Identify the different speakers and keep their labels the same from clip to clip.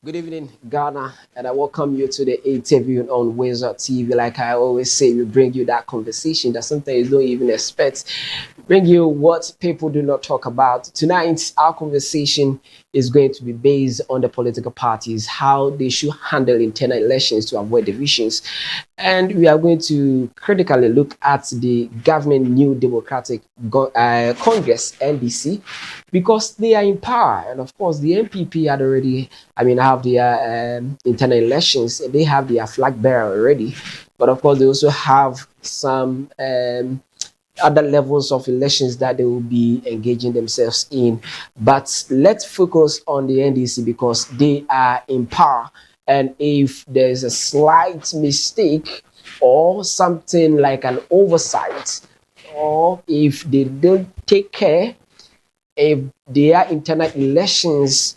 Speaker 1: Good evening, Ghana, and I welcome you to the interview on WoezorTV. Like I always say, we bring you that conversation that sometimes you don't even expect. Bring you what people do not talk about. Tonight, our conversation is going to be based on the political parties, how they should handle internal elections to avoid divisions. And we are going to critically look at the governing New Democratic Congress, NDC, because they are in power. And of course, the NPP had already, have their internal elections. They have their flag bearer already. But of course, they also have some other levels of elections that they will be engaging themselves in. But let's focus on the NDC because they are in power. And if there's a slight mistake or something like an oversight, or if they don't take care, if their internal elections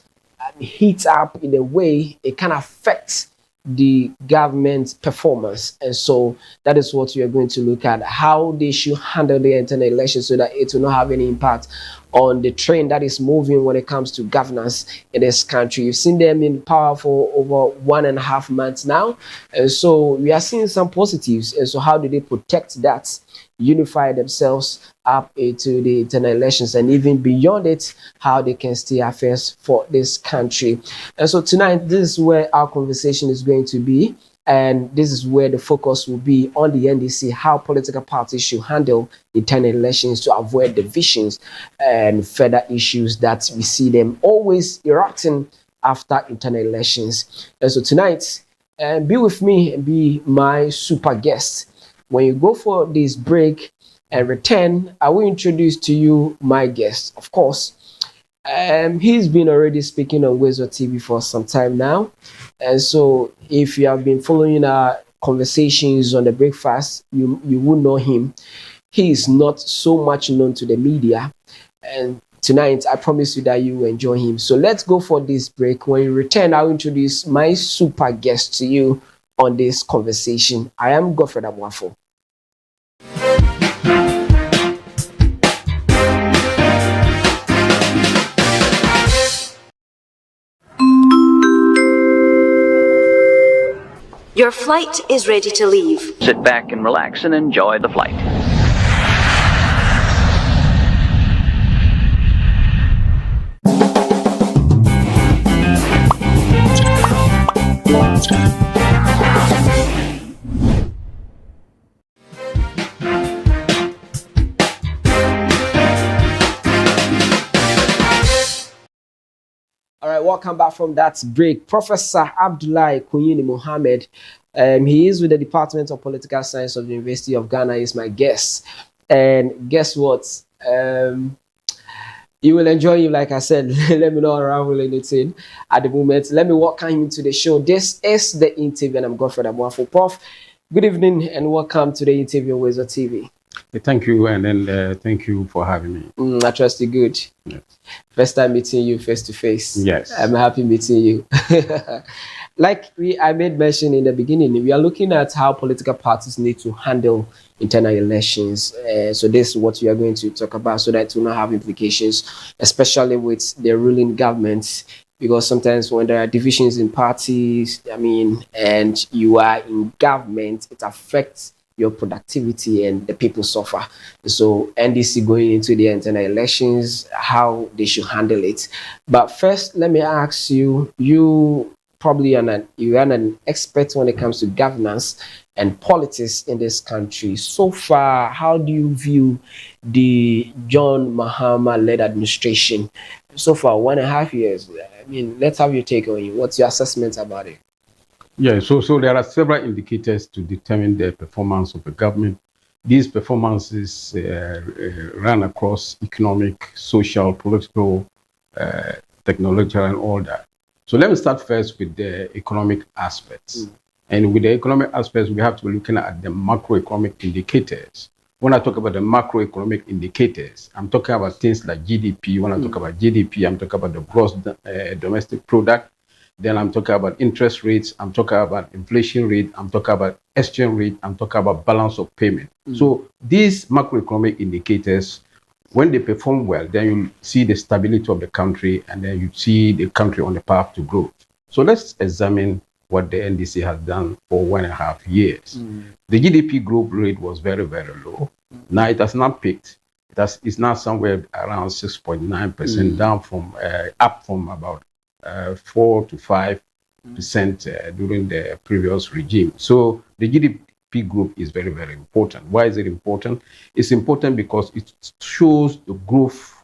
Speaker 1: heat up in a way, it can affect the government's performance. And so that is what we are going to look at, how they should handle the internal elections so that it will not have any impact on the train that is moving when it comes to governance in this country. You've seen them in power for over 1.5 months now. And so we are seeing some positives. And so how do they protect that, unify themselves up into the internal elections, and even beyond it, how they can stay affairs for this country? And so tonight, this is where our conversation is going to be. And this is where the focus will be on the NDC, how political parties should handle internal elections to avoid divisions and further issues that we see them always erupting after internal elections. And so tonight, be with me and be my super guest. When you go for this break and return, I will introduce to you my guest. Of course, he's been already speaking on WoezorTV for some time now. And so if you have been following our conversations on the breakfast, you will know him. He is not so much known to the media. And tonight, I promise you that you will enjoy him. So let's go for this break. When you return, I'll introduce my super guest to you on this conversation. I am Godfred Amwafo.
Speaker 2: Your flight is ready to leave.
Speaker 3: Sit back and relax and enjoy the flight.
Speaker 1: All right, welcome back from that break. Professor Abdulai Kuyini Mohamed, he is with the Department of Political Science of the University of Ghana, is my guest. And guess what? You will enjoy him, like I said. Let me not unravel anything at the moment. Let me welcome him to the show. This is the interview, and I'm Godfred Amwafo. Prof, good evening and welcome to the interview on WoezorTV.
Speaker 4: Thank you, and then thank you for having me.
Speaker 1: I trust you good.
Speaker 4: Yes.
Speaker 1: First time meeting you face to face.
Speaker 4: Yes.
Speaker 1: I'm happy meeting you. Like I made mention in the beginning, we are looking at how political parties need to handle internal elections. So this is what we are going to talk about so that it will not have implications, especially with the ruling government. Because sometimes when there are divisions in parties, and you are in government, it affects your productivity and the people suffer. So NDC going into the internal elections, how they should handle it. But first, let me ask you, you probably are an expert when it comes to governance and politics in this country. So far, how do you view the John Mahama-led administration? So far, 1.5 years. Let's have your take on it. What's your assessment about it?
Speaker 4: Yeah, so there are several indicators to determine the performance of the government. These performances run across economic, social, political, technological, and all that. So let me start first with the economic aspects. And with the economic aspects, we have to be looking at the macroeconomic indicators. When I talk about the macroeconomic indicators, I'm talking about things like GDP. When I talk about GDP, I'm talking about the gross domestic product. Then I'm talking about interest rates, I'm talking about inflation rate, I'm talking about exchange rate, I'm talking about balance of payment. So these macroeconomic indicators, when they perform well, then you see the stability of the country, and then you see the country on the path to growth. So let's examine what the NDC has done for 1.5 years. The GDP growth rate was very, very low. Now it has not peaked. It's now somewhere around 6.9%, down from up from about 4 to 5% during the previous regime. So the GDP growth is very, very important. Why is it important? It's important because it shows the growth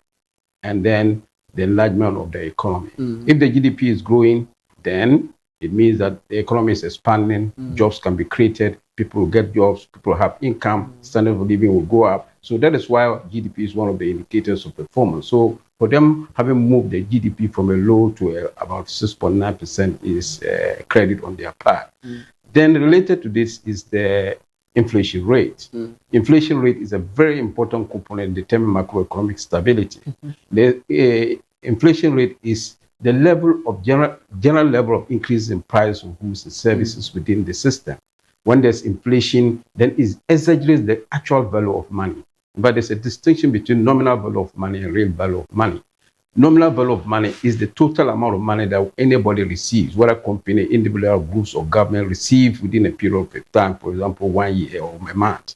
Speaker 4: and then the enlargement of the economy. If the GDP is growing, then it means that the economy is expanding, jobs can be created, people will get jobs, people have income, standard of living will go up. So that is why GDP is one of the indicators of performance. So for them, having moved the GDP from a low to about 6.9% is credit on their part. Then related to this is the inflation rate. Inflation rate is a very important component in determining macroeconomic stability. The inflation rate is the level of general level of increase in price of goods and services within the system. When there's inflation, then it exaggerates the actual value of money. But there's a distinction between nominal value of money and real value of money. Nominal value of money is the total amount of money that anybody receives, whether company, individual groups, or government receive within a period of time, for example, 1 year or a month.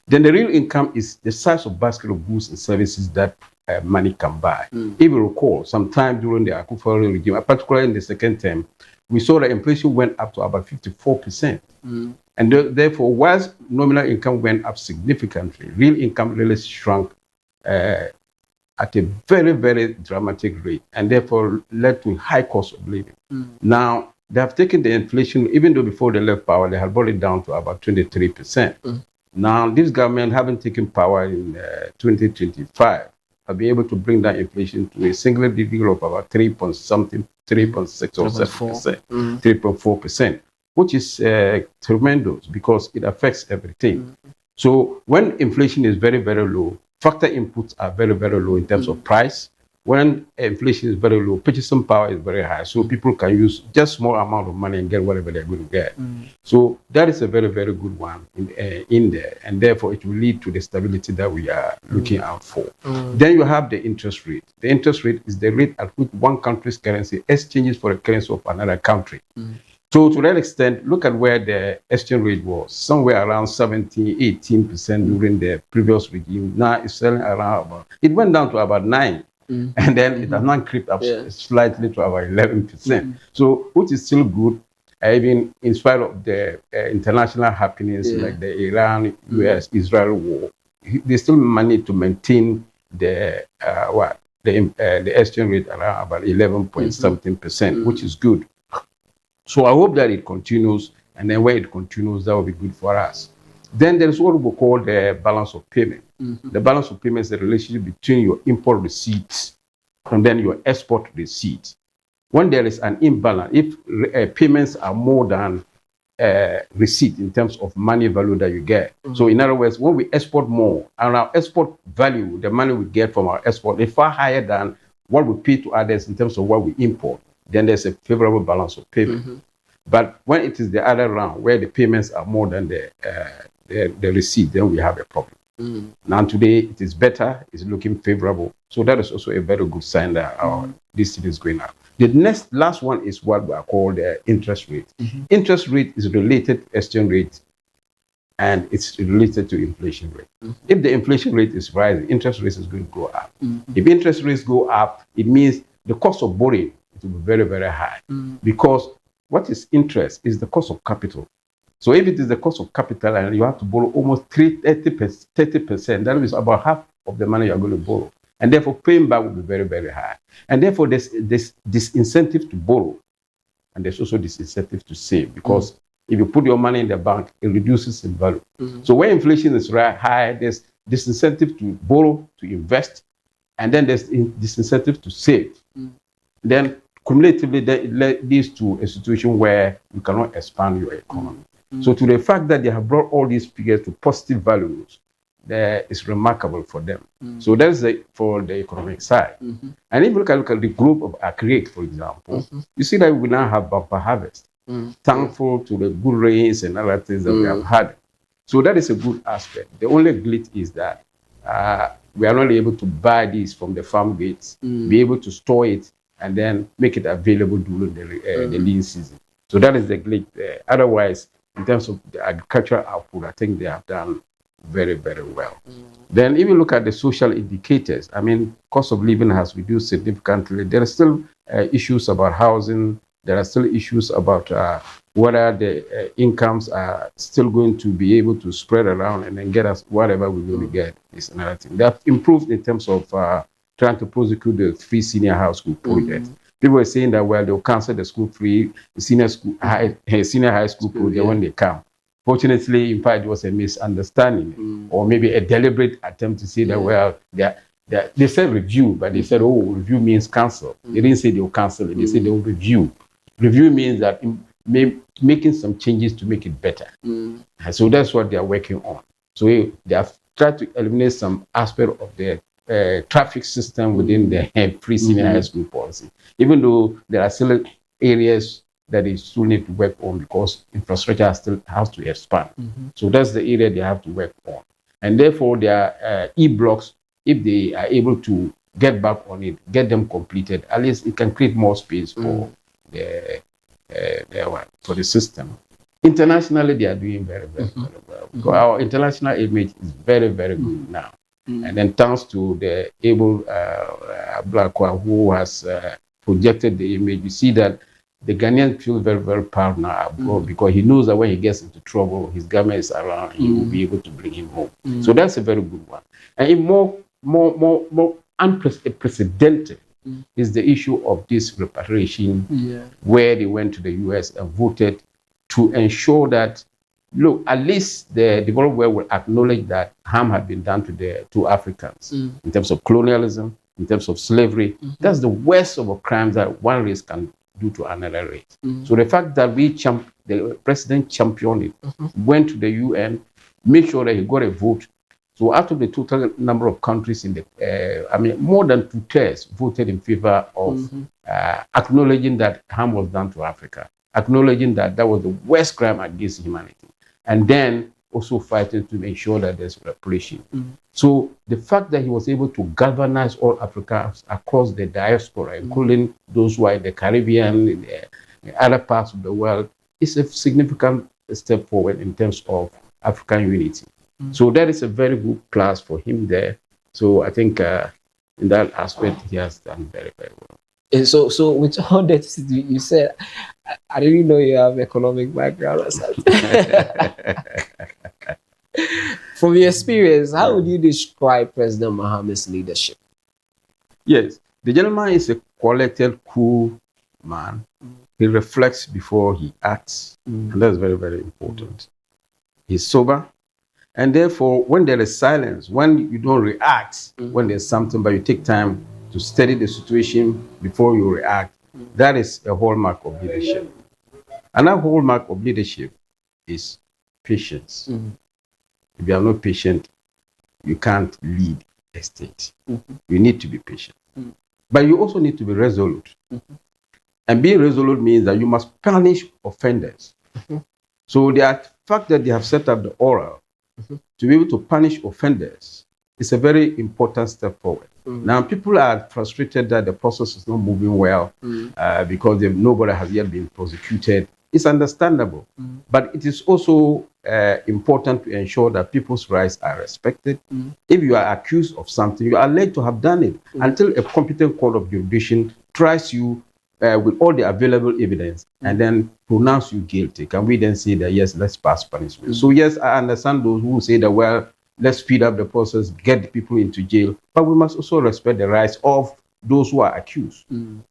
Speaker 4: Then the real income is the size of basket of goods and services that money can buy. If you recall, sometime during the Akufo regime, particularly in the second term, we saw that inflation went up to about 54%. And therefore, whilst nominal income went up significantly, real income really shrunk at a very, very dramatic rate, and therefore led to high cost of living. Now, they have taken the inflation, even though before they left power, they had brought it down to about 23%. Now, this government, having taken power in 2025, have been able to bring down inflation to a single digit of about 3.6 or 7%, 3.4%, which is tremendous because it affects everything. So when inflation is very, very low, factor inputs are very, very low in terms of price. When inflation is very low, purchasing power is very high. So people can use just small amount of money and get whatever they're going to get. So that is a very, very good one in there. And therefore, it will lead to the stability that we are looking out for. Then you have the interest rate. The interest rate is the rate at which one country's currency exchanges for the currency of another country. So to that extent, look at where the exchange rate was, somewhere around 17, 18% during the previous regime. Now it's selling around about, it went down to about 9%. And then it has not crept up slightly to about 11%. So, which is still good, even in spite of the international happenings like the Iran, US, Israel war. They still managed to maintain the exchange rate around about 11.something%, which is good. So I hope that it continues, and then when it continues, that will be good for us. Then there is what we call the balance of payment. The balance of payment is the relationship between your import receipts and then your export receipts. When there is an imbalance, if payments are more than receipt in terms of money value that you get. So in other words, when we export more, and our export value, the money we get from our export, is far higher than what we pay to others in terms of what we import, then there's a favorable balance of payment. But when it is the other round, where the payments are more than the receipt, then we have a problem. Now today, it is better, it's looking favorable. So that is also a very good sign that this thing is going up. The last one is what we are called the interest rate. Interest rate is related to exchange rate, and it's related to inflation rate. If the inflation rate is rising, interest rate is going to go up. If interest rates go up, it means the cost of borrowing will be very, very high. Because what is interest is the cost of capital. So if it is the cost of capital and you have to borrow almost 30%, that is about half of the money you are going to borrow. And therefore, paying back will be very, very high. And therefore, there's this incentive to borrow. And there's also this incentive to save. Because if you put your money in the bank, it reduces in value. So when inflation is high, there's this incentive to borrow, to invest. And then there's this incentive to save. Then cumulatively, that leads to a situation where you cannot expand your economy. So to the fact that they have brought all these figures to positive values, that is remarkable for them. So that's for the economic side. And if you look at the group of aggregate, for example, you see that we now have bumper harvest. Thankful to the good rains and other things that we have had. So that is a good aspect. The only glitch is that we are not able to buy these from the farm gates, be able to store it, and then make it available during the lean season. So that is the glitch there. Otherwise, in terms of the agricultural output, I think they have done very, very well. Then if you look at the social indicators, I mean, cost of living has reduced significantly. There are still issues about housing. There are still issues about whether the incomes are still going to be able to spread around and then get us whatever we're going to get is another thing. They have improved in terms of trying to prosecute the free senior high school project. People were saying that, well, they'll cancel the school free senior high school project when they come. Fortunately, in fact, it was a misunderstanding or maybe a deliberate attempt to say that, well, they said review, but they said, oh, review means cancel. They didn't say they'll cancel it. They said they'll review. Review means that making some changes to make it better. So that's what they are working on. So they have tried to eliminate some aspect of the traffic system within the free senior high school policy, even though there are still areas that they still need to work on because infrastructure still has to expand. So that's the area they have to work on. And therefore, their e-blocks, if they are able to get back on it, get them completed, at least it can create more space for for the system. Internationally, they are doing very, very, very well. Because our international image is very, very good now. And then thanks to the able Abdulai Kuyini who has projected the image, you see that the Ghanaian feel very, very proud now abroad because he knows that when he gets into trouble, his government is around, he will be able to bring him home. So that's a very good one. And in more unprecedented is the issue of this repatriation, where they went to the US and voted to ensure that, look, at least the developed world will acknowledge that harm had been done to the two Africans in terms of colonialism, in terms of slavery. That's the worst of crimes that one race can do to another race. So the fact that the president championed it, went to the UN, made sure that he got a vote. So out of the total number of countries in the, I mean, more than 2/3 voted in favor of acknowledging that harm was done to Africa, acknowledging that that was the worst crime against humanity, and then also fighting to make sure that there's reparation. So the fact that he was able to galvanize all Africans across the diaspora, including those who are in the Caribbean, in the other parts of the world, is a significant step forward in terms of African unity. So that is a very good class for him there. So I think in that aspect, he has done very, very well.
Speaker 1: And so with all that you said, I didn't know you have economic background or something. From your experience, how would you describe President Mohamed's leadership?
Speaker 4: Yes, the gentleman is a collected, cool man. He reflects before he acts, and that's very, very important. He's sober. And therefore, when there is silence, when you don't react, when there's something, but you take time to study the situation before you react, that is a hallmark of leadership. Another hallmark of leadership is patience. If you are not patient, you can't lead a state. You need to be patient. But you also need to be resolute. And being resolute means that you must punish offenders. So the fact that they have set up the oral to be able to punish offenders is a very important step forward. Now, people are frustrated that the process is not moving well because nobody has yet been prosecuted. It's understandable. But it is also important to ensure that people's rights are respected. If you are accused of something, you are alleged to have done it until a competent court of jurisdiction tries you with all the available evidence and then pronounce you guilty. Can we then say that, yes, let's pass punishment? So yes, I understand those who say that, well, let's speed up the process, get the people into jail, but we must also respect the rights of those who are accused.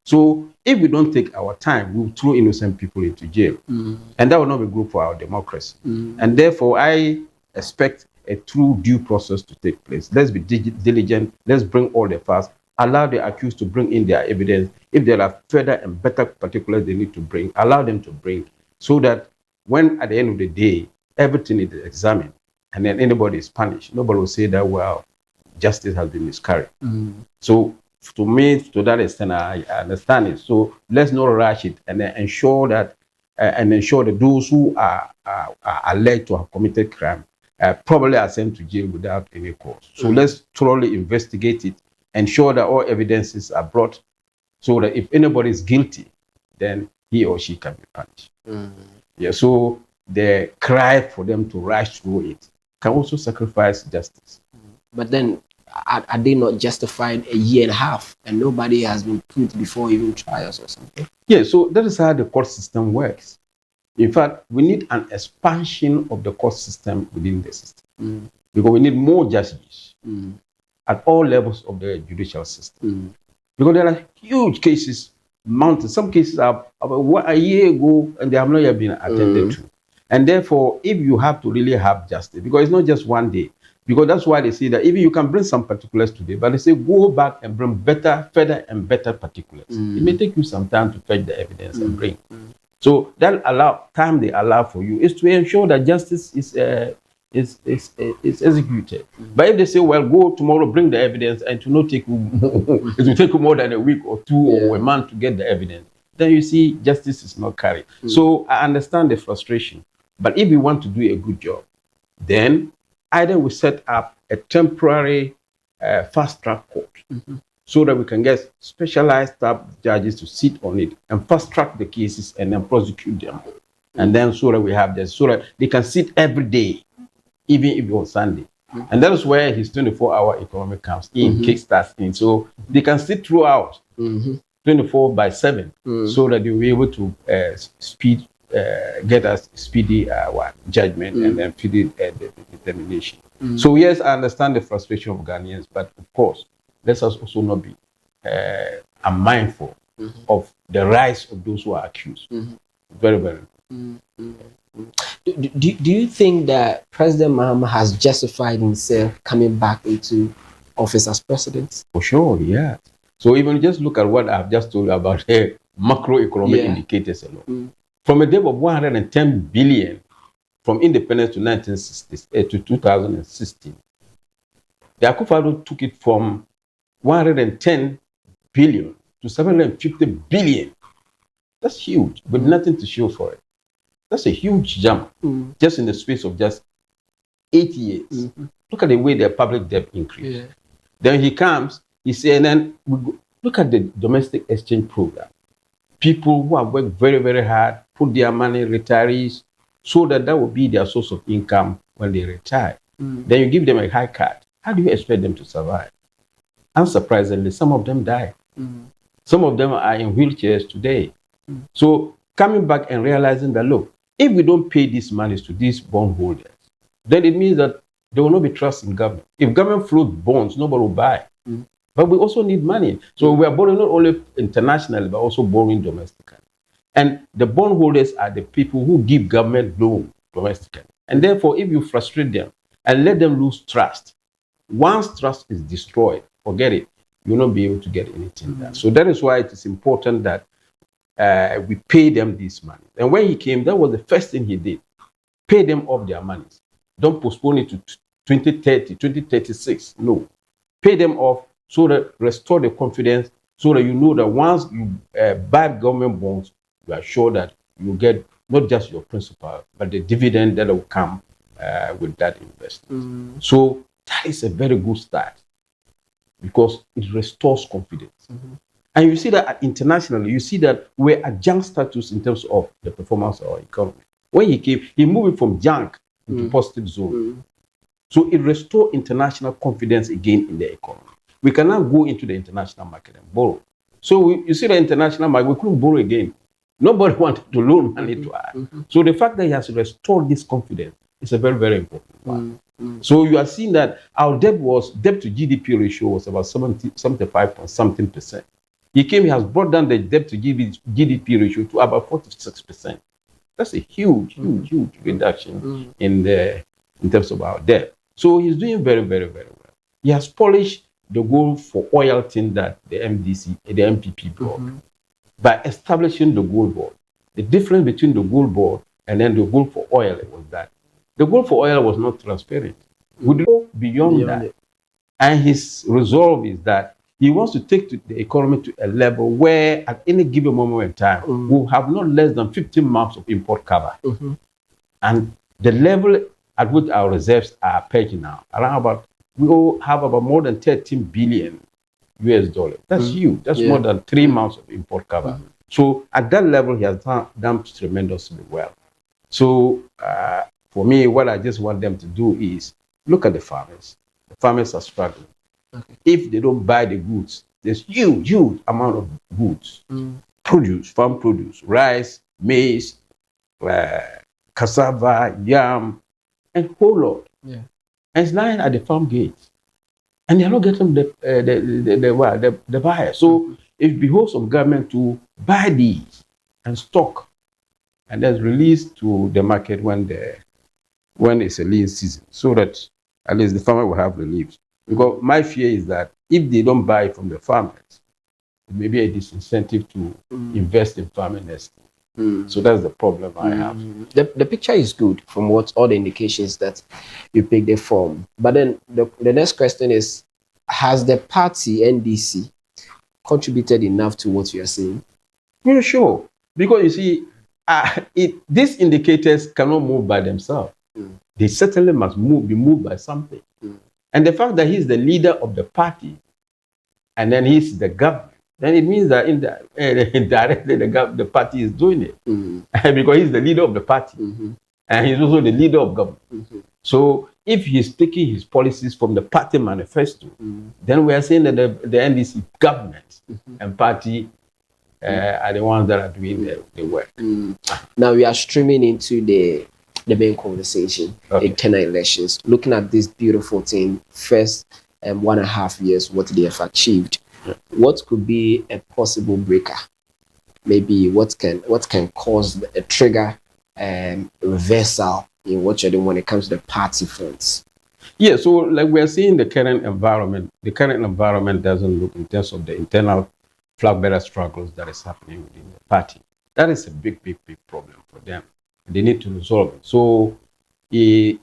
Speaker 4: So if we don't take our time, we'll throw innocent people into jail. And that will not be good for our democracy. And therefore, I expect a true due process to take place. Let's be diligent. Let's bring all the facts. Allow the accused to bring in their evidence. If there are further and better particulars they need to bring, allow them to bring, so that when at the end of the day, everything is examined and then anybody is punished, nobody will say that, well, justice has been miscarried. So to me, to that extent, I understand it. So let's not rush it and then ensure that those who are alleged to have committed crime probably are sent to jail without any cause. So let's thoroughly investigate it, ensure that all evidences are brought so that if anybody is guilty, then he or she can be punished. Yeah, so the cry for them to rush through it can also sacrifice justice.
Speaker 1: But then, are they not justified a year and a half and nobody has been put before even trials or something?
Speaker 4: Yeah, so that is how the court system works. In fact, we need an expansion of the court system within the system because we need more judges at all levels of the judicial system. Because there are huge cases mounted. Some cases are about a year ago and they have not yet been attended to. And therefore, if you have to really have justice, because it's not just one day, because that's why they say that even you can bring some particulars today, but they say go back and bring better, further and better particulars. It may take you some time to fetch the evidence and bring. So that time they allow for you is to ensure that justice is executed. But if they say, well, go tomorrow, bring the evidence, and to not take you, it will take you more than a week or two or a month to get the evidence, then you see justice is not carried. So I understand the frustration. But if we want to do a good job, then either we set up a temporary fast-track court so that we can get specialized staff judges to sit on it and fast-track the cases and then prosecute them. And then so that we have this, so that they can sit every day, even if it's on Sunday. And that is where his 24-hour economy comes in, kickstarts in. So they can sit throughout 24/7 so that they will be able to get us speedy judgment and then speedy determination. So yes, I understand the frustration of Ghanaians, but of course, let us also not be unmindful of the rights of those who are accused. Very, very.
Speaker 1: Do you think that President Mahama has justified himself coming back into office as president?
Speaker 4: For sure, yeah. So even just look at what I've just told you about the macroeconomic indicators alone. From a debt of 110 billion from independence to 1960 to 2016, the Akufo-Addo took it from 110 billion to 750 billion. That's huge, but nothing to show for it. That's a huge jump just in the space of just 8 years. Look at the way their public debt increased. Then he comes, he says, and then look at the domestic exchange program. People who have worked very, very hard, put their money, retirees, so that will be their source of income when they retire. Then you give them a high card. How do you expect them to survive? Unsurprisingly, some of them die. Some of them are in wheelchairs today. So coming back and realizing that, look, if we don't pay these monies to these bondholders, then it means that there will not be trust in government. If government floats bonds, nobody will buy. But we also need money. So we are borrowing not only internationally, but also borrowing domestically. And the bondholders are the people who give government loan domestically. And therefore, if you frustrate them and let them lose trust, once trust is destroyed, forget it, you will not be able to get anything done. So that is why it is important that we pay them this money. And when he came, that was the first thing he did. Pay them off their monies. Don't postpone it to 2030, 2036. No. Pay them off so that restore the confidence, so that you know that once you buy government bonds, you are sure that you get not just your principal, but the dividend that will come with that investment. So that is a very good start because it restores confidence. And you see that internationally, you see that we're at junk status in terms of the performance of our economy. When he came, he moved from junk into positive zone. So it restored international confidence again in the economy. We cannot go into the international market and borrow. So you see the international market, we couldn't borrow again. Nobody wanted to loan money to us. So the fact that he has restored this confidence is a very, very important part. So you are seeing that our debt to GDP ratio was about 75.something%. He came, he has brought down the debt to GDP ratio to about 46%. That's a huge, huge, huge reduction in terms of our debt. So he's doing very, very, very well. He has polished the goal for oil thing that the MPP brought by establishing the gold board. The difference between the gold board and then the goal for oil was that the goal for oil was not transparent. We go beyond that. And his resolve is that he wants to take the economy to a level where at any given moment in time, we'll have not less than 15 months of import cover. And the level at which our reserves are pegged now, we all have about more than 13 billion US dollars. That's huge. That's more than 3 months of import cover. So at that level, he has done tremendously well. So for me, what I just want them to do is look at the farmers. The farmers are struggling. If they don't buy the goods, there's huge amount of goods, produce, farm produce, rice, maize, cassava, yam, and whole lot. Yeah. And it's lying at the farm gates, and they're not getting the buyer. So it behoves of government to buy these and stock, and then release to the market when it's a lean season, so that at least the farmer will have relief. Because my fear is that if they don't buy from the farmers, it may be a disincentive to invest in farming next. So that's the problem I have.
Speaker 1: The picture is good from what all the indications that you picked it from. But then the next question is, has the party NDC contributed enough to what you are saying?
Speaker 4: Yeah, sure. Because you see, these indicators cannot move by themselves. They certainly must be moved by something. And the fact that he's the leader of the party and then he's the government, then it means that indirectly the party is doing it. Because he's the leader of the party and he's also the leader of government. So if he's taking his policies from the party manifesto, then we are saying that the NDC government and party are the ones that are doing the work.
Speaker 1: Now we are streaming into the main conversation, the internal elections, looking at this beautiful thing, first 1.5 years, what they have achieved. What could be a possible breaker? Maybe what can cause a trigger reversal in what you're doing when it comes to the party fronts?
Speaker 4: Yeah, so like we're seeing the current environment doesn't look in terms of the internal flag bearer struggles that is happening within the party. That is a big problem for them. They need to resolve it. So the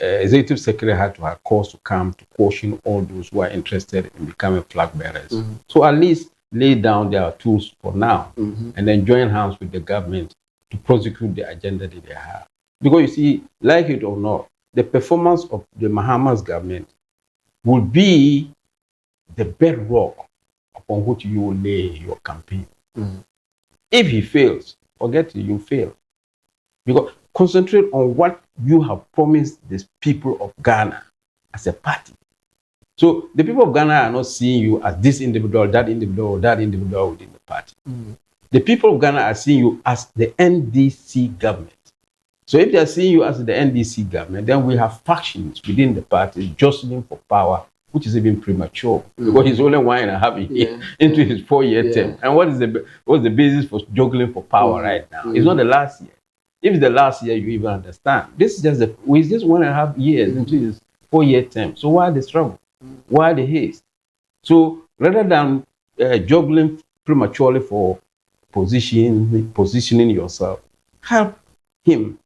Speaker 4: executive secretary had to have cause to come to caution all those who are interested in becoming flag bearers. So at least lay down their tools for now and then join hands with the government to prosecute the agenda that they have. Because you see, like it or not, the performance of the Mahama's government will be the bedrock upon which you will lay your campaign. If he fails, forget it, you fail. Because concentrate on what you have promised the people of Ghana as a party. So the people of Ghana are not seeing you as this individual, that individual, that individual within the party. The people of Ghana are seeing you as the NDC government. So if they are seeing you as the NDC government, then we have factions within the party jostling for power, which is even premature because he's only 1.5 years into his 4-year term. And what's the basis for juggling for power right now? It's not the last year. If it's the last year, you even understand. This is just with just 1.5 years into his 4-year term. So why the struggle? Why the haste? So rather than juggling prematurely for positioning yourself, help him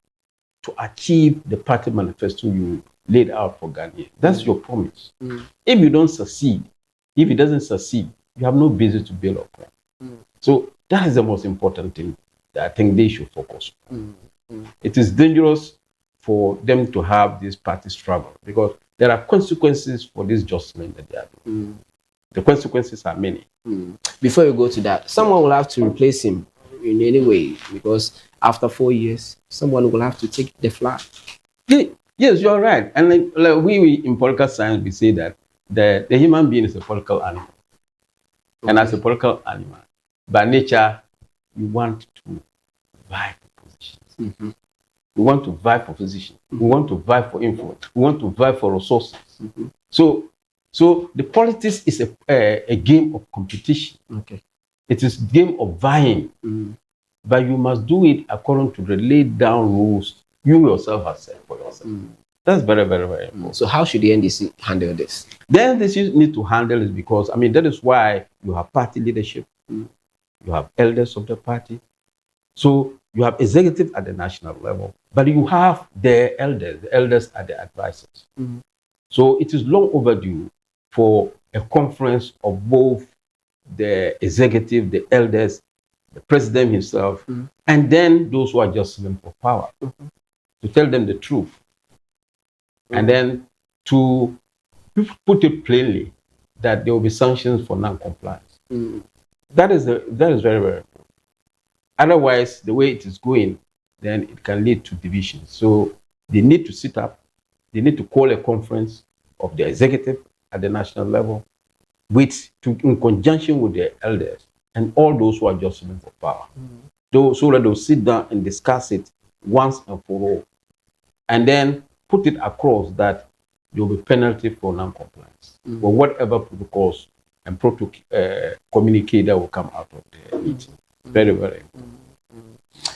Speaker 4: to achieve the party manifesto you laid out for Ghana. That's your promise. If you don't succeed, if it doesn't succeed, you have no basis to build upon. So that is the most important thing that I think they should focus on. It is dangerous for them to have this party struggle because there are consequences for this jostling that they are doing. The consequences are many.
Speaker 1: Before you go to that, someone will have to replace him in any way because after 4 years, someone will have to take the flag.
Speaker 4: Yes, you're right. And like we in political science, we say that the human being is a political animal. And as a political animal, by nature, we want to vie for positions. We want to vie for position. We want to vie for influence. We want to vie for resources. So the politics is a game of competition. It is a game of vying. But you must do it according to the laid down rules you yourself have set for yourself. That's very, very, very important.
Speaker 1: So how should the NDC handle this?
Speaker 4: The NDC need to handle it because, that is why you have party leadership. You have elders of the party. So you have executive at the national level, but you have the elders are the advisors. So it is long overdue for a conference of both the executive, the elders, the president himself, and then those who are just looking for power, to tell them the truth. And then to put it plainly, that there will be sanctions for non-compliance. That is very, very important. Otherwise, the way it is going, then it can lead to division. So they need to sit up. They need to call a conference of the executive at the national level, in conjunction with the elders and all those who are jostling for power. So that they'll sit down and discuss it once and for all, and then put it across that there will be penalty for non-compliance or whatever protocols and communique that will come out of the meeting. Very, very important.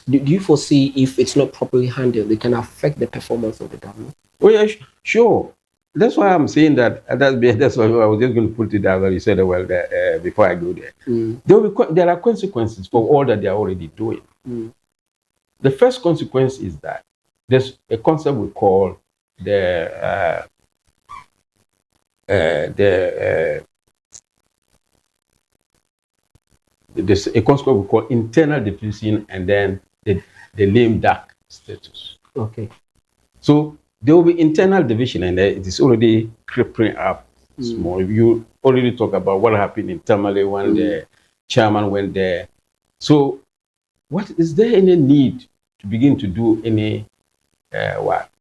Speaker 1: Do you foresee if it's not properly handled, it can affect the performance of the government?
Speaker 4: Oh yeah, sure. That's why I'm saying that. That's why I was just going to put it out. You said, well, before I go there, there are consequences for all that they are already doing. The first consequence is that there's a concept we call there's a concept we call internal deficient and then the lame duck status.
Speaker 1: Okay.
Speaker 4: So there will be internal division, and it is already creeping up small. You already talk about what happened internally when the chairman went there. So, what is there any need to begin to do any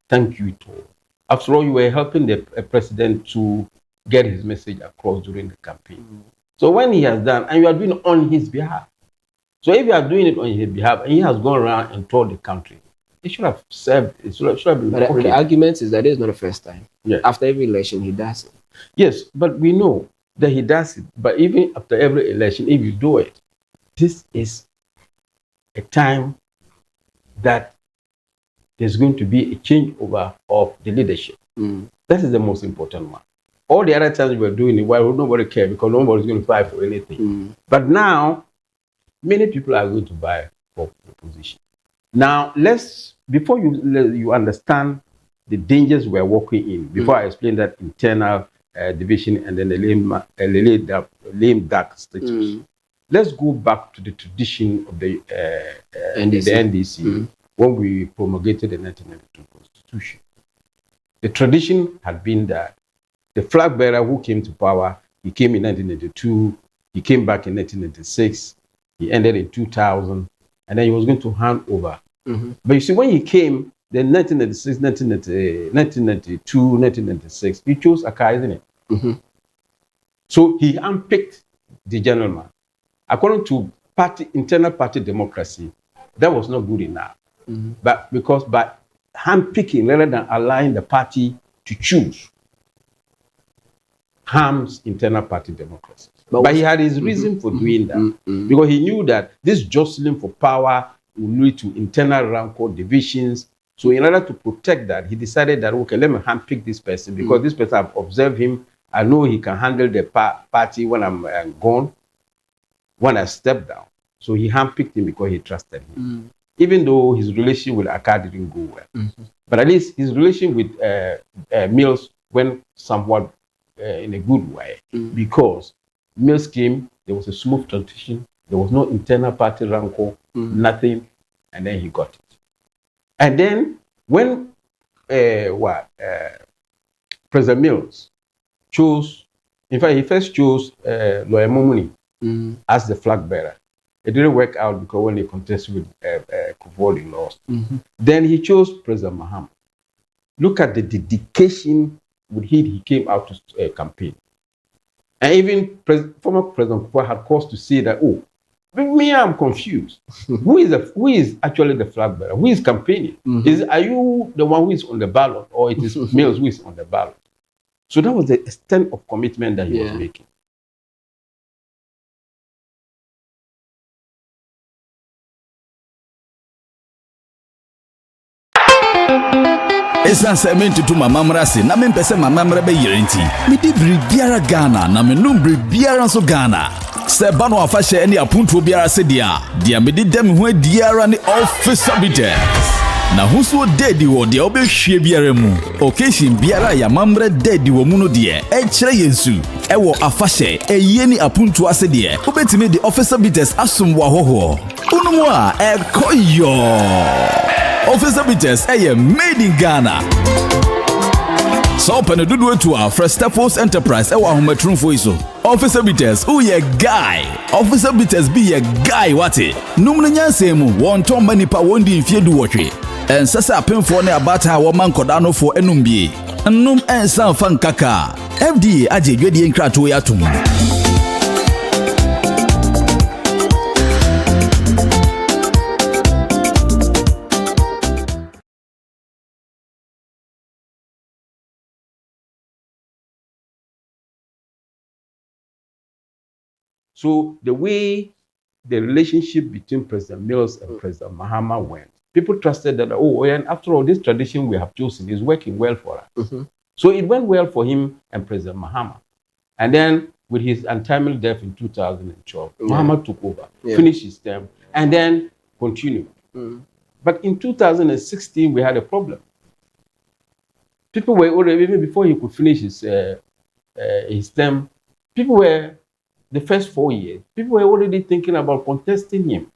Speaker 4: thank you to? After all, you were helping the president to get his message across during the campaign. So when he has done, and you are doing it on his behalf. So if you are doing it on his behalf, and he has gone around and told the country, it should have served. It should have been.
Speaker 1: But the argument is that it's not the first time.
Speaker 4: Yeah.
Speaker 1: After every election, he does it.
Speaker 4: Yes, but we know that he does it. But even after every election, if you do it, this is a time that there's going to be a changeover of the leadership. That is the most important one. All the other times we were doing it, well, nobody cared because nobody's going to fight for anything. But now, many people are going to buy for the position. Now, before you understand the dangers we're walking in, before I explain that internal division and then the lame duck status, let's go back to the tradition of the NDC when we promulgated the 1992 Constitution. The tradition had been that the flag bearer who came to power, he came in 1992, he came back in 1996, he ended in 2000, and then he was going to hand over. But you see, when he came, then 1996, 1992, 1996, he chose Aka, isn't it? So he handpicked the gentleman. According to internal party democracy, that was not good enough. But because by handpicking rather than allowing the party to choose, harms internal party democracy. But he had his reason for doing that. Because he knew that this jostling for power will lead to internal rancor divisions. So in order to protect that, he decided that, okay, let me handpick this person because this person, I've observed him. I know he can handle the party when I'm gone, when I step down. So he handpicked him because he trusted him. Even though his relation with Aka didn't go well. But at least his relation with Mills went somewhat in a good way because Mills came, there was a smooth transition, there was no internal party rancor, nothing, and then he got it. And then when President Mills chose, in fact, he first chose Lawyer Mumuni as the flag bearer. It didn't work out because when they contested with Kufuor, he lost. Then he chose President Mahama. Look at the dedication with which he came out to campaign. And even former President Kufuor had cause to say that, oh, me, I'm confused. Who is actually the flag bearer? Who is campaigning? Are you the one who is on the ballot, or it is Mills who is on the ballot? So that was the extent of commitment that he was making.
Speaker 5: Esan se men tutu mama mrase na men pese mama mra be yirenti me di biara Ghana na me num biara nso Ghana se ba no afa hye ne apuntuo biara se dia me di dem ho diara ne officer bite na huso dedi wo de obehwie biara mu occasion biara ya mamre dedi wo mu no de e kire yensu e wo afa hye eye ni apuntuo ase de obetime di officer bites asom wo hoho unumu a e koyo Officer Bitters, made in Ghana. So open a dudu to our first Staples Enterprise ewa hometrun voice. Officer Bitters, who ye guy. Officer Bitters be a guy wati. Numna nyansemu, won tom mani pa wondi in fiedu watwe. En sasa pen for ne abata woman kodano for enumbi. Num en san fan kaka. FDA aje dwedi enkrato ya tum.
Speaker 4: So the way the relationship between President Mills and President Mahama went, people trusted that, oh, and after all, this tradition we have chosen is working well for us. So it went well for him and President Mahama. And then with his untimely death in 2012, Mahama took over, finished his term, and then continued. But in 2016, we had a problem. People were already, even before he could finish his term, people were, the first 4 years, people were already thinking about contesting him.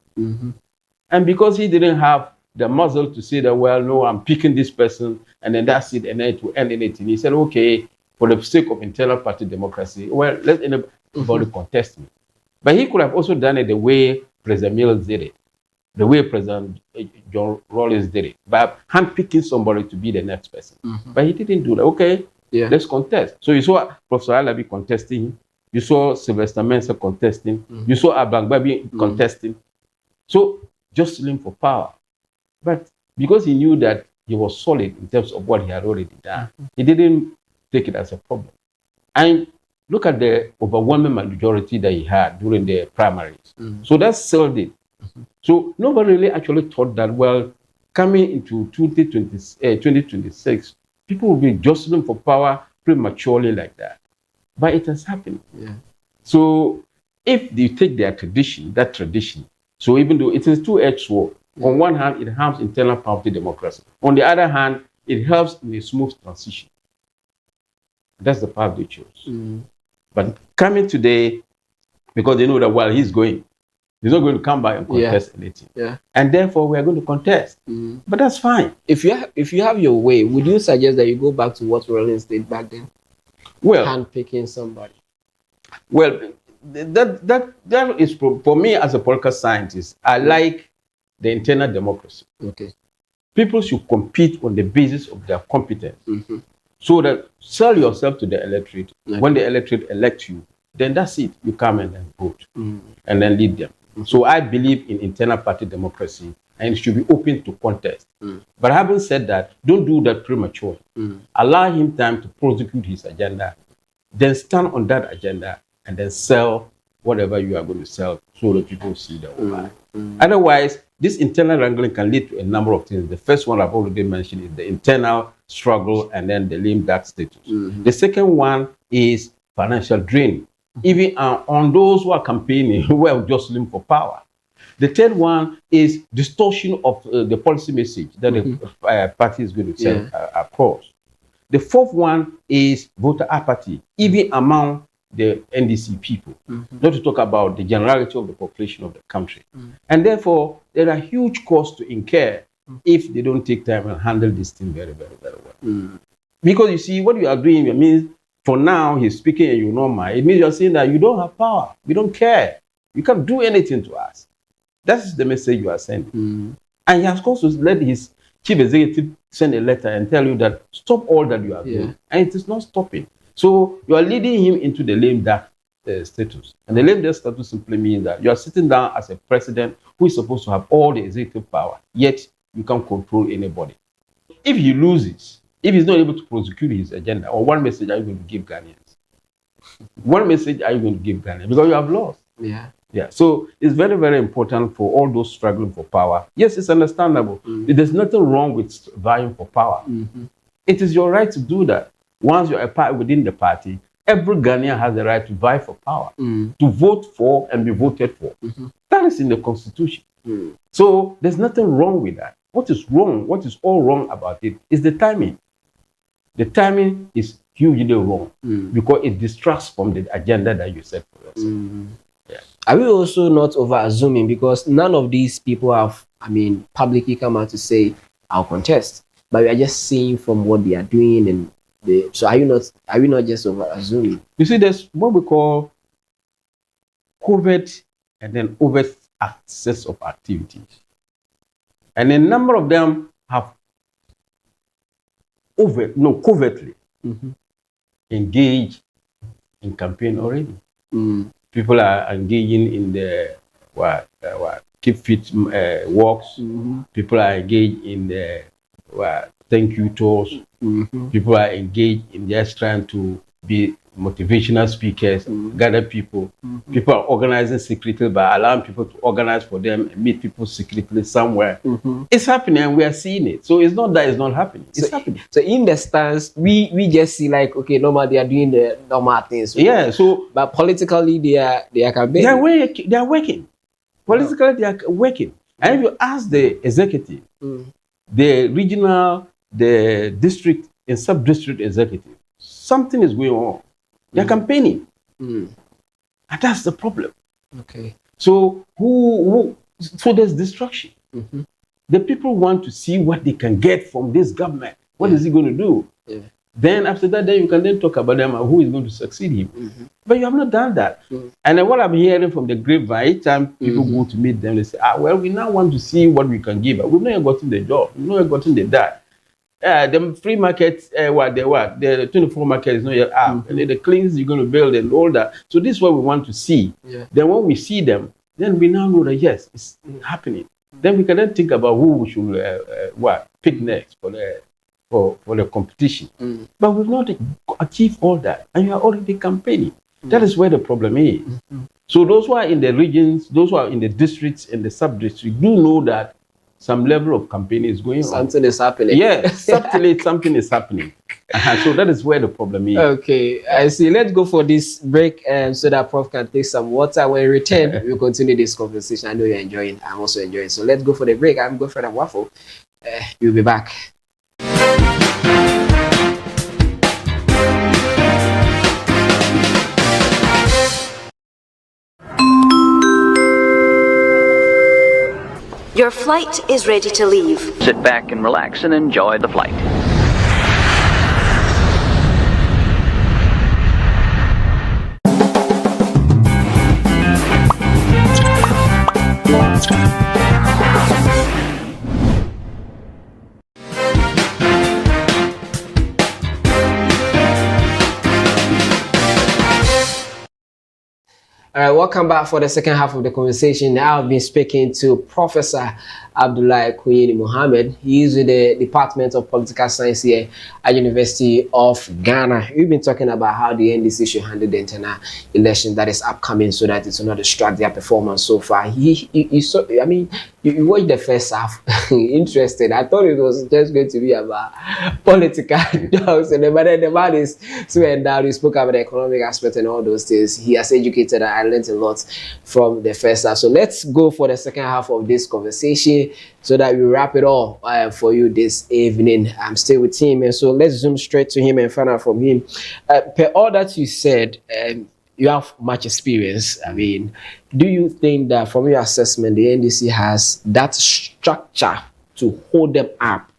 Speaker 4: And because he didn't have the muzzle to say that, well, no, I'm picking this person, and then that's it, and then it will end anything. He said, okay, for the sake of internal party democracy, well, let anybody contest me. But he could have also done it the way President Mills did it, the way President John Rawlings did it, by handpicking somebody to be the next person. But he didn't do that. Okay, let's contest. So you saw Professor Alabi contesting him. You saw Sylvester Mensah contesting. You saw Abang Babi contesting. So, jostling for power. But because he knew that he was solid in terms of what he had already done, he didn't take it as a problem. And look at the overwhelming majority that he had during the primaries. So that settled it. So nobody really actually thought that, well, coming into 2026, people will be jostling for power prematurely like that. But it has happened. So if they take their tradition, that tradition, so even though it is two-edged sword, on one hand, it harms internal party democracy. On the other hand, it helps in a smooth transition. That's the path they chose. But coming today, because they know that while he's going, he's not going to come back and contest anything. And therefore, we are going to contest. But that's fine.
Speaker 1: If you have your way, would you suggest that you go back to what Rawlings did back then?
Speaker 4: Well,
Speaker 1: handpicking somebody.
Speaker 4: Well, that is for me as a political scientist. I like the internal democracy. People should compete on the basis of their competence, so that sell yourself to the electorate. When the electorate elects you, then that's it. You come and then vote, and then lead them. So I believe in internal party democracy, and it should be open to contest. But having said that, don't do that prematurely. Allow him time to prosecute his agenda, then stand on that agenda, and then sell whatever you are going to sell so that people see the overall. Otherwise, this internal wrangling can lead to a number of things. The first one I've already mentioned is the internal struggle and then the lame duck status. The second one is financial drain, even on those who are campaigning, who are jostling for power. The third one is distortion of the policy message that the party is going to send across. The fourth one is voter apathy, even among the NDC people, not to talk about the generality of the population of the country. And therefore, there are huge costs to incur if they don't take time and handle this thing very, very, very well. Because you see, what you are doing, it means for now, he's speaking and you know it means you're saying that you don't have power, we don't care, you can't do anything to us. That's the message you are sending. And he has also let his chief executive send a letter and tell you that stop all that you are doing. And it is not stopping. So you are leading him into the lame duck status. And the lame duck status simply means that you are sitting down as a president who is supposed to have all the executive power, yet you can't control anybody. If he loses, if he's not able to prosecute his agenda, or one message are you going to give Ghanaians? One message are you going to give Ghanaians? Because you have lost. So it's very, very important for all those struggling for power. Yes, it's understandable. There's nothing wrong with vying for power. It is your right to do that. Once you're a part within the party, every Ghanaian has the right to vie for power, to vote for and be voted for. That is in the constitution. So there's nothing wrong with that. What is wrong, what is all wrong about it is the timing. The timing is hugely wrong because it distracts from the agenda that you set for yourself.
Speaker 1: Are we also not over assuming, because none of these people have, publicly come out to say, I'll contest, but we are just seeing from what they are doing and So are we not just over assuming?
Speaker 4: You see, there's what we call covert and then overt access of activities. And a number of them have covertly engaged in campaign already. People are engaging in the keep fit walks. People are engaged in the thank you tours. People are engaged in just trying to be motivational speakers, gather people. People are organizing secretly by allowing people to organize for them and meet people secretly somewhere. It's happening and we are seeing it. So it's not that it's not happening. It's happening.
Speaker 1: So in the stance, we just see like, okay, normal, they are doing the normal things.
Speaker 4: Yeah. So
Speaker 1: but politically they are campaigning.
Speaker 4: They are working. Politically they are working. And if you ask the executive, the regional, the district and sub-district executive, something is going on. They're campaigning. And that's the problem.
Speaker 1: Okay.
Speaker 4: So so there's destruction. The people want to see what they can get from this government. What is he going to do? Then after that, then you can then talk about them and who is going to succeed him. But you have not done that. And then what I'm hearing from the grapevine, each time people go to meet them, they say, well, we now want to see what we can give. We've not yet gotten the job. We've not yet gotten the that. The free market, the 24 market is not yet up. And then the clinics you're going to build and all that. So this is what we want to see. Then when we see them, then we now know that yes, it's happening. Then we can then think about who we should pick next for the competition. But we've not achieved all that, and you are already campaigning. That is where the problem is. So those who are in the regions, those who are in the districts and the sub-districts do know that some level of campaigning is going on.
Speaker 1: Something is happening.
Speaker 4: Yeah, subtly something is happening. So that is where the problem is.
Speaker 1: Okay, I see. Let's go for this break so that Prof can take some water. When we return, we'll continue this conversation. I know you're enjoying. I'm also enjoying. So let's go for the break. I'm going for the waffle. You'll be back.
Speaker 2: Your flight is ready to leave.
Speaker 3: Sit back and relax and enjoy the flight.
Speaker 1: All right, welcome back for the second half of the conversation. Now I've been speaking to Professor Abdulai Kuyini Mohamed. He is with the Department of Political Science here at University of Ghana. We've been talking about how the NDC should handle the internal election that is upcoming so that it will not distract their performance so far. You watched the first half. Interested. I thought it was just going to be about political dogs, but then the man is swearing down. He spoke about the economic aspect and all those things. He has educated and I learned a lot from the first half. So let's go for the second half of this conversation so that we wrap it all for you this evening. I'm still with him, and so let's zoom straight to him and find out from him. Per all that you said, you have much experience. I mean, do you think that from your assessment, the NDC has that structure to hold them up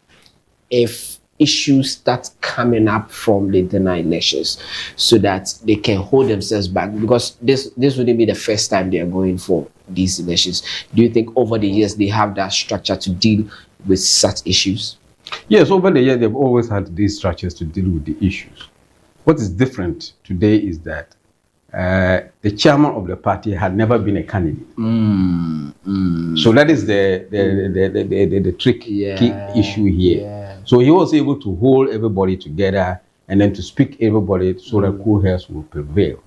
Speaker 1: if issues start coming up from the internal elections so that they can hold themselves back? Because this wouldn't be the first time they are going for these elections. Do you think over the years they have that structure to deal with such issues?
Speaker 4: Yes, over the years they've always had these structures to deal with the issues. What is different today is that the chairman of the party had never been a candidate. So that is the key issue here. Yeah. So he was able to hold everybody together and then to speak everybody so that cool heads will prevail.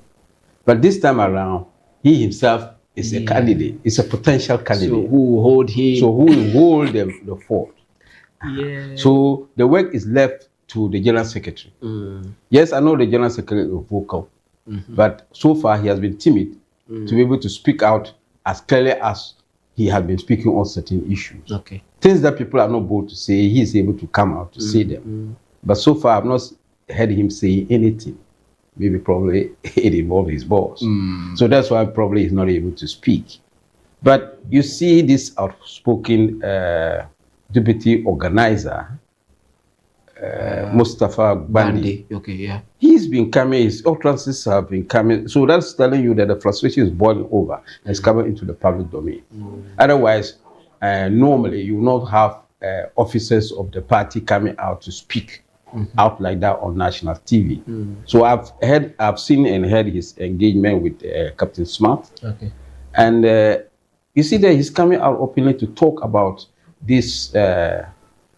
Speaker 4: But this time around, he himself is a candidate. It's a potential candidate.
Speaker 1: So who will hold him?
Speaker 4: So who will hold the fort?
Speaker 1: Yeah.
Speaker 4: So the work is left to the general secretary. Yes, I know the general secretary is vocal. But so far he has been timid to be able to speak out as clearly as he has been speaking on certain issues.
Speaker 1: Okay.
Speaker 4: Things that people are not bold to say, he is able to come out to say them. But so far I've not heard him say anything. Maybe probably it involved his boss. So that's why probably he's not able to speak. But you see this outspoken deputy organizer Mustafa Bandi.
Speaker 1: Okay, yeah.
Speaker 4: He's been coming, his utterances have been coming. So that's telling you that the frustration is boiling over and it's coming into the public domain. Otherwise, normally you will not have officers of the party coming out to speak out like that on national TV. So I've seen and heard his engagement with Captain Smart.
Speaker 1: Okay.
Speaker 4: And you see that he's coming out openly to talk about this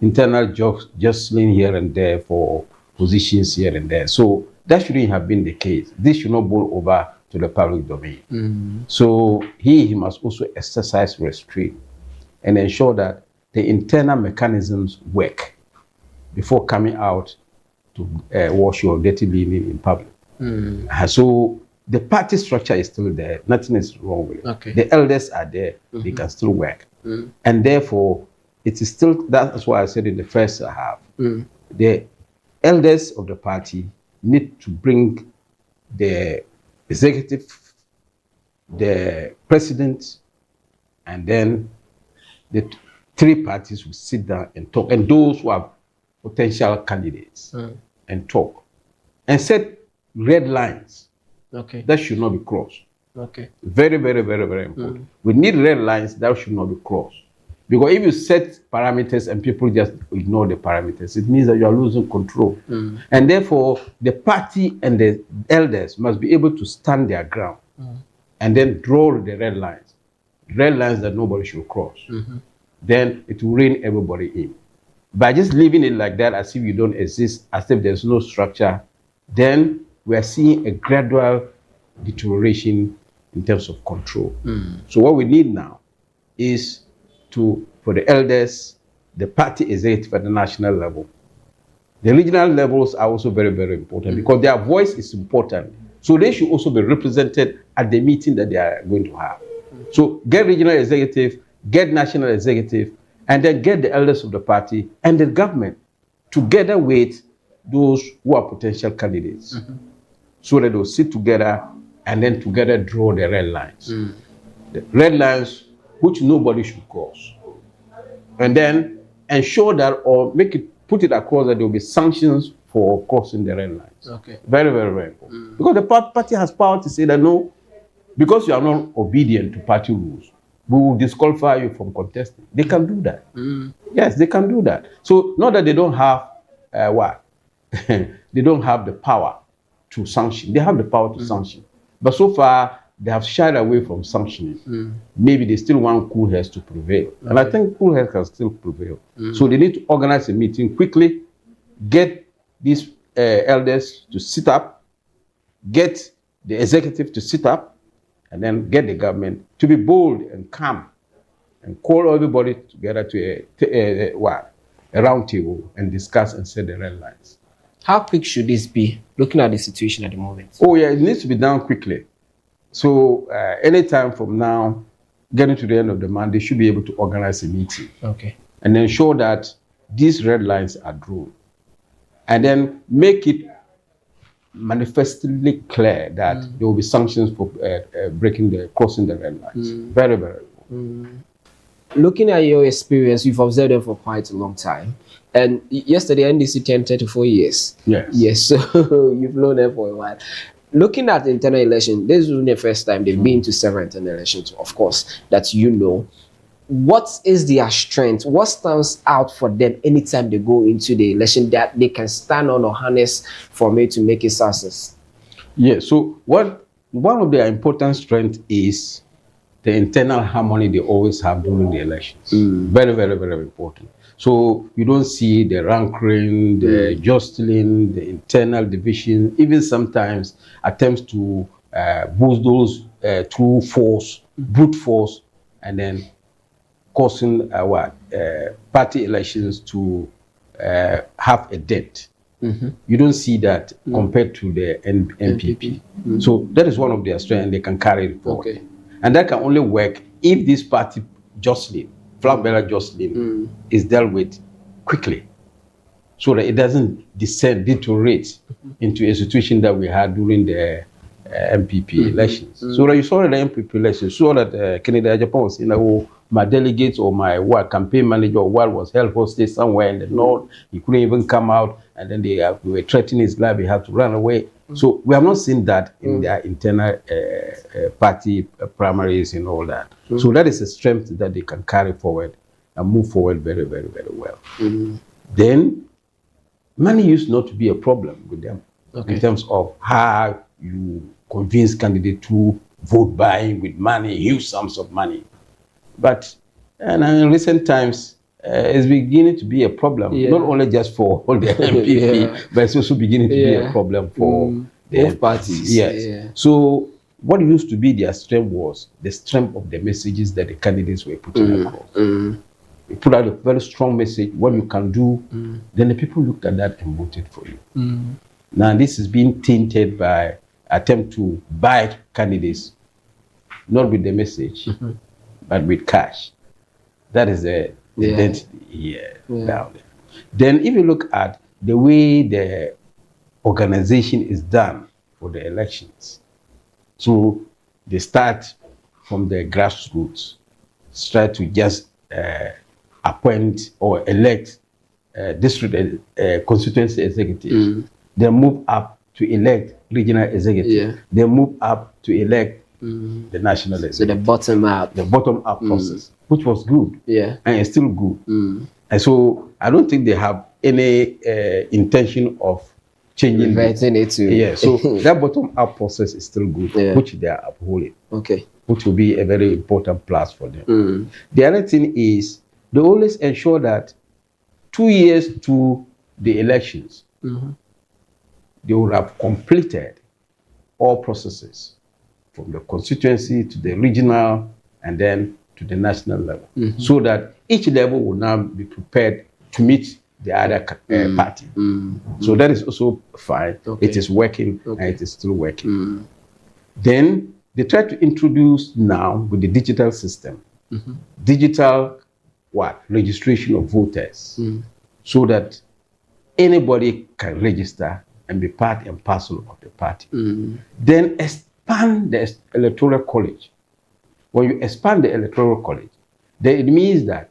Speaker 4: internal jostling here and there for positions here and there. So that shouldn't have been the case. This should not boil over to the public domain. So he must also exercise restraint and ensure that the internal mechanisms work before coming out to wash your dirty linen in public. So the party structure is still there. Nothing is wrong with it.
Speaker 1: Okay.
Speaker 4: The elders are there. They can still work. And therefore, it is still, that's why I said in the first half, the elders of the party need to bring the executive, the president, and then the three parties will sit down and talk. And those who have potential candidates and talk. And set red lines.
Speaker 1: Okay.
Speaker 4: That should not be crossed.
Speaker 1: Okay.
Speaker 4: Very, very, very, very important. We need red lines that should not be crossed. Because if you set parameters and people just ignore the parameters, it means that you are losing control. And therefore, the party and the elders must be able to stand their ground and then draw the red lines that nobody should cross. Then it will rein everybody in. By just leaving it like that, as if you don't exist, as if there's no structure, then we are seeing a gradual deterioration in terms of control. So what we need now is for the elders, the party executive at the national level. The regional levels are also very, very important because their voice is important. So they should also be represented at the meeting that they are going to have. So get regional executive, get national executive, and then get the elders of the party and the government together with those who are potential candidates. So that they'll sit together and then together draw the red lines. The red lines which nobody should cross. And then ensure that, or put it across that there will be sanctions for crossing the red lines.
Speaker 1: Okay.
Speaker 4: Very, very, very important. Because the party has power to say that no, because you are not obedient to party rules, we will disqualify you from contesting. They can do that. Yes, they can do that. So not that they don't have they don't have the power to sanction. They have the power to sanction. But so far, they have shied away from sanctioning. Maybe they still want cool heads to prevail. Okay. And I think cool heads can still prevail. So they need to organize a meeting quickly, get these elders to sit up, get the executive to sit up, and then get the government to be bold and calm and call everybody together to a round table and discuss and set the red lines.
Speaker 1: How quick should this be, looking at the situation at the moment?
Speaker 4: Oh, yeah, it needs to be done quickly. So anytime from now, getting to the end of the month, they should be able to organize a meeting.
Speaker 1: Okay.
Speaker 4: And ensure that these red lines are drawn. And then make it manifestly clear that there will be sanctions for crossing the red lines. Very, very important.
Speaker 1: Looking at your experience, you've observed them for quite a long time. And yesterday, NDC turned 34 years.
Speaker 4: Yes.
Speaker 1: Yes, so you've known them for a while. Looking at the internal election, this is the first time they've been to several internal elections, of course, that you know. What is their strength? What stands out for them anytime they go into the election that they can stand on or harness for me to make a success?
Speaker 4: Yeah, so one of their important strengths is the internal harmony they always have during the elections. Very, very, very important. So you don't see the rancor, the jostling, the internal division, even sometimes attempts to boost those through force, brute force, and then causing party elections to have a debt. You don't see that compared to the NPP. So that is one of their strengths, and they can carry it forward.
Speaker 1: Okay.
Speaker 4: And that can only work if this party jostling, flag bearer jostling, is dealt with quickly, so that it doesn't deteriorate into a situation that we had during the MPP elections. So that you saw that the MPP elections, saw that Kennedy Japan was in a my delegates or my campaign manager or was held hostage somewhere in the north. He couldn't even come out, and then they were threatening his life. He had to run away. So we have not seen that in their internal party primaries and all that. So that is a strength that they can carry forward and move forward very, very, very well. Then money used not to be a problem with them in terms of how you convince candidates to vote buying with money, huge sums of money. But in recent times, it's beginning to be a problem, not only just for all the MPP, but it's also beginning to be a problem for
Speaker 1: both parties.
Speaker 4: Yes. So what used to be their strength was the strength of the messages that the candidates were putting across. You put out a very strong message, what you can do, then the people looked at that and voted for you. Now this is being tainted by attempt to buy candidates, not with the message, but with cash. That is the identity here down there. Then if you look at the way the organization is done for the elections, so they start from the grassroots, try to just appoint or elect district constituency executives. They move up to elect regional executive. They move up to elect the national executive.
Speaker 1: So the bottom up
Speaker 4: process, which was good, and it's still good. And so I don't think they have any intention of changing
Speaker 1: it to
Speaker 4: so that bottom up process is still good, which they are upholding. Which will be a very important plus for them. The other thing is they always ensure that 2 years to the elections, they will have completed all processes from the constituency to the regional and then to the national level, so that each level will now be prepared to meet the other party. So that is also fine. It is working and it is still working. Then they try to introduce now with the digital system, digital registration of voters, so that anybody can register and be part and parcel of the party. Then expand the electoral college. When you expand the electoral college, then it means that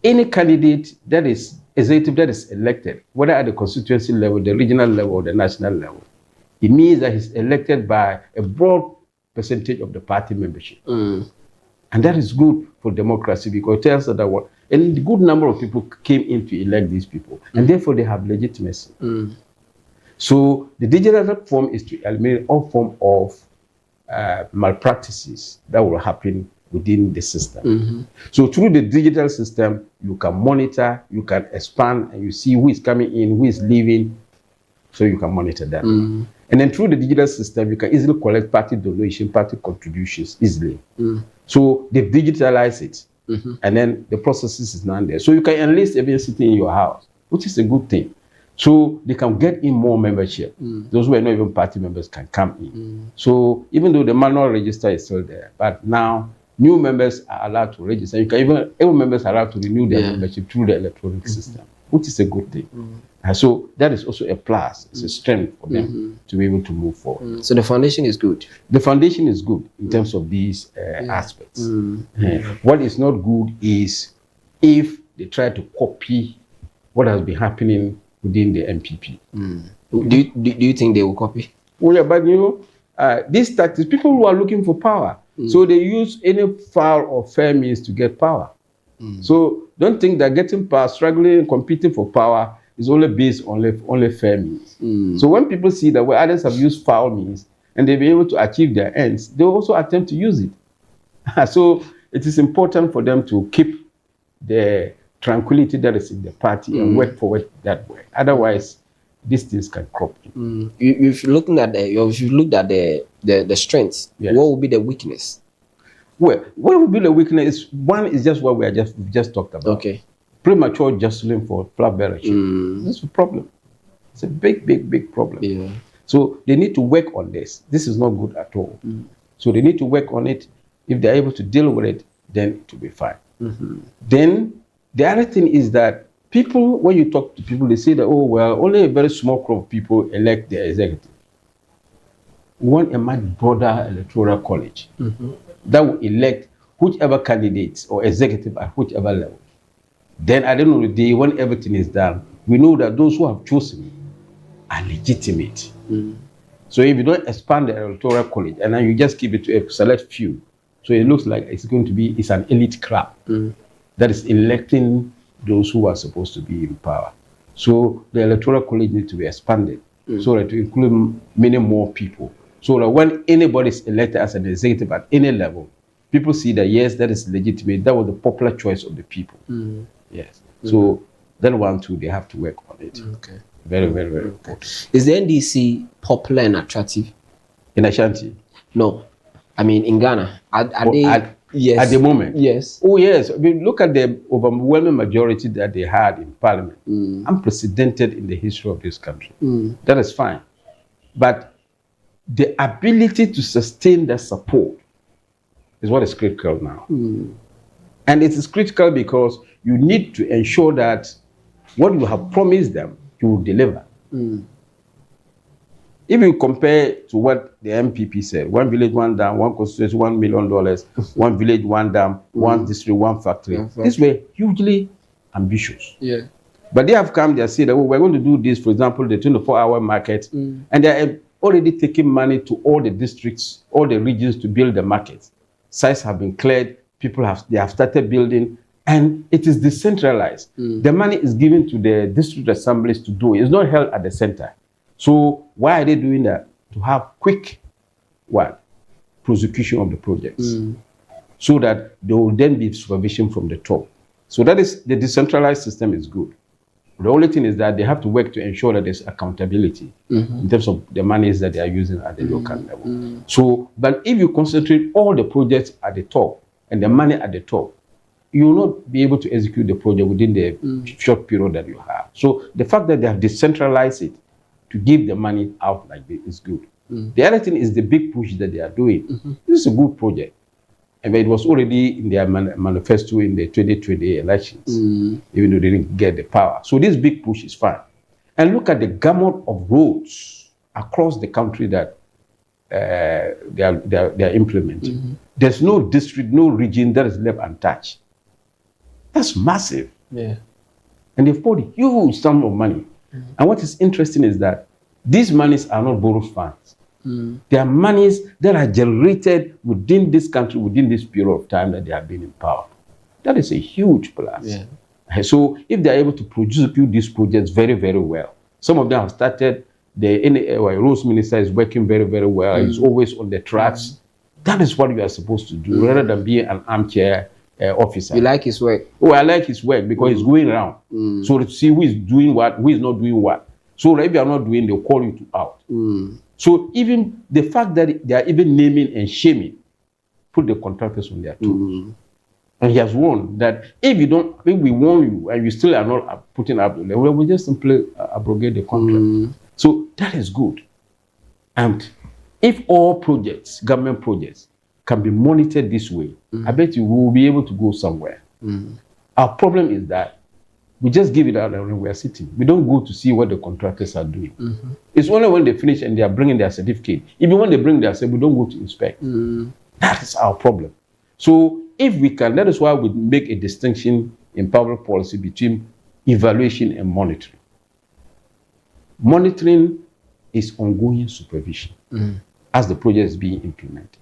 Speaker 4: any candidate that is executive that is elected, whether at the constituency level, the regional level, or the national level, it means that he's elected by a broad percentage of the party membership. And that is good for democracy, because it tells us that a good number of people came in to elect these people, and therefore they have legitimacy. So the digital platform is to eliminate all form of malpractices that will happen within the system. So through the digital system, you can monitor, you can expand, and you see who is coming in, who is leaving, so you can monitor that. And then through the digital system, you can easily collect party donation, party contributions easily. So they've digitalized it, and then the processes is now there. So you can enlist everyone sitting in your house, which is a good thing. So they can get in more membership. Those who are not even party members can come in. So even though the manual register is still there, but now new members are allowed to register. You can even, every members are allowed to renew their membership through the electronic system, which is a good thing. And so that is also a plus. It's a strength for them to be able to move forward.
Speaker 1: So the foundation is good.
Speaker 4: The foundation is good in terms of these aspects. What is not good is if they try to copy what has been happening within the MPP.
Speaker 1: Do you think they will copy?
Speaker 4: Well, yeah, but you know, these tactics, people who are looking for power, so they use any foul or fair means to get power. So don't think that getting power, struggling, competing for power is only based on only fair means. So when people see that where others have used foul means and they'll be able to achieve their ends, they also attempt to use it. So it is important for them to keep the tranquility that is in the party and work forward that way. Otherwise, these things can crop in.
Speaker 1: If you're looking at the strengths, what will be the weakness?
Speaker 4: Well, what will be the weakness? One is just what we've just talked about.
Speaker 1: Okay.
Speaker 4: Premature jostling for flag bearership. This is a problem. It's a big problem.
Speaker 1: Yeah.
Speaker 4: So they need to work on this. This is not good at all. So they need to work on it. If they're able to deal with it, then it will be fine. Then the other thing is that people, when you talk to people, they say that, oh, well, only a very small group of people elect their executive. We want a much broader electoral college that will elect whichever candidate or executive at whichever level. Then at the end of the day, when everything is done, we know that those who have chosen are legitimate. So if you don't expand the electoral college and then you just keep it to a select few, so it looks like it's an elite crowd that is electing those who are supposed to be in power. So the electoral college needs to be expanded so that to include many more people. So that when anybody is elected as an executive at any level, people see that yes, that is legitimate. That was the popular choice of the people. Yes. So that one too, they have to work on it.
Speaker 1: Okay.
Speaker 4: Very, very, very important.
Speaker 1: Is the NDC popular and attractive?
Speaker 4: In Ashanti?
Speaker 1: No. I mean, in Ghana, are they? Yes.
Speaker 4: At the moment?
Speaker 1: Yes.
Speaker 4: Oh, yes. I mean, look at the overwhelming majority that they had in parliament. Unprecedented in the history of this country. That is fine. But the ability to sustain that support is what is critical now. And it is critical because you need to ensure that what you have promised them, you will deliver. If you compare to what the MPP said, 1 village, 1 dam, 1 constituency, $1 million, 1 village, 1 dam, 1 district, 1 factory. These were hugely ambitious.
Speaker 1: Yeah.
Speaker 4: But they have come, they have said, oh, we're going to do this, for example, the 24-hour market. And they are already taking money to all the districts, all the regions to build the markets. Sites have been cleared, they have started building, and it is decentralized. The money is given to the district assemblies to do it. It's not held at the center. So why are they doing that? To have quick prosecution of the projects, so that there will then be supervision from the top. So that is, the decentralized system is good. The only thing is that they have to work to ensure that there's accountability in terms of the monies that they are using at the local level. So, but if you concentrate all the projects at the top and the money at the top, you will not be able to execute the project within the short period that you have. So the fact that they have decentralized it to give the money out like this is good. The other thing is the big push that they are doing. This is a good project. And it was already in their manifesto in the 2020 elections, even though they didn't get the power. So this big push is fine. And look at the gamut of roads across the country that they are implementing. There's no district, no region that is left untouched. That's massive.
Speaker 1: Yeah.
Speaker 4: And they've poured a huge sum of money. And what is interesting is that these monies are not borrowed funds. They are monies that are generated within this country, within this period of time that they have been in power. That is a huge plus. Yeah. So if they are able to prosecute these projects very, very well, some of them have started, the roads minister is working very, very well. He's always on the tracks. That is what we are supposed to do, rather than being an armchair officer.
Speaker 1: You like his work?
Speaker 4: Oh, I like his work because he's going around. So to see who is doing what, who is not doing what. So if you are not doing, they'll call you out. So even the fact that they are even naming and shaming, put the contractors on their toes. And he has warned that if we warn you and you still are not putting up, we'll just simply abrogate the contract. So that is good. And if all projects, government projects, can be monitored this way, I bet you we will be able to go somewhere. Our problem is that we just give it out when we are sitting. We don't go to see what the contractors are doing. It's only when they finish and they are bringing their certificate. Even when they bring their certificate, we don't go to inspect. That is our problem. So if we can, that is why we make a distinction in public policy between evaluation and monitoring. Monitoring is ongoing supervision as the project is being implemented.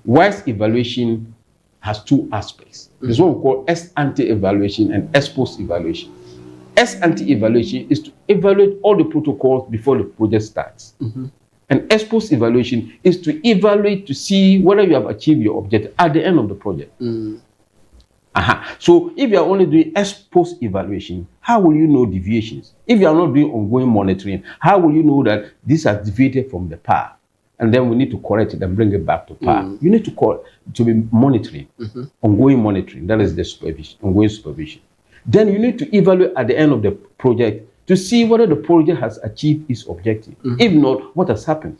Speaker 4: Whilst evaluation has two aspects. There's what we call ex-ante evaluation and ex-post evaluation. Ex-ante evaluation is to evaluate all the protocols before the project starts. And ex-post evaluation is to evaluate to see whether you have achieved your objective at the end of the project. So if you are only doing ex-post evaluation, how will you know deviations? If you are not doing ongoing monitoring, how will you know that this has deviated from the path? And then we need to correct it and bring it back to par. You need to be monitoring, ongoing monitoring. That is the supervision, ongoing supervision. Then you need to evaluate at the end of the project to see whether the project has achieved its objective. If not, what has happened?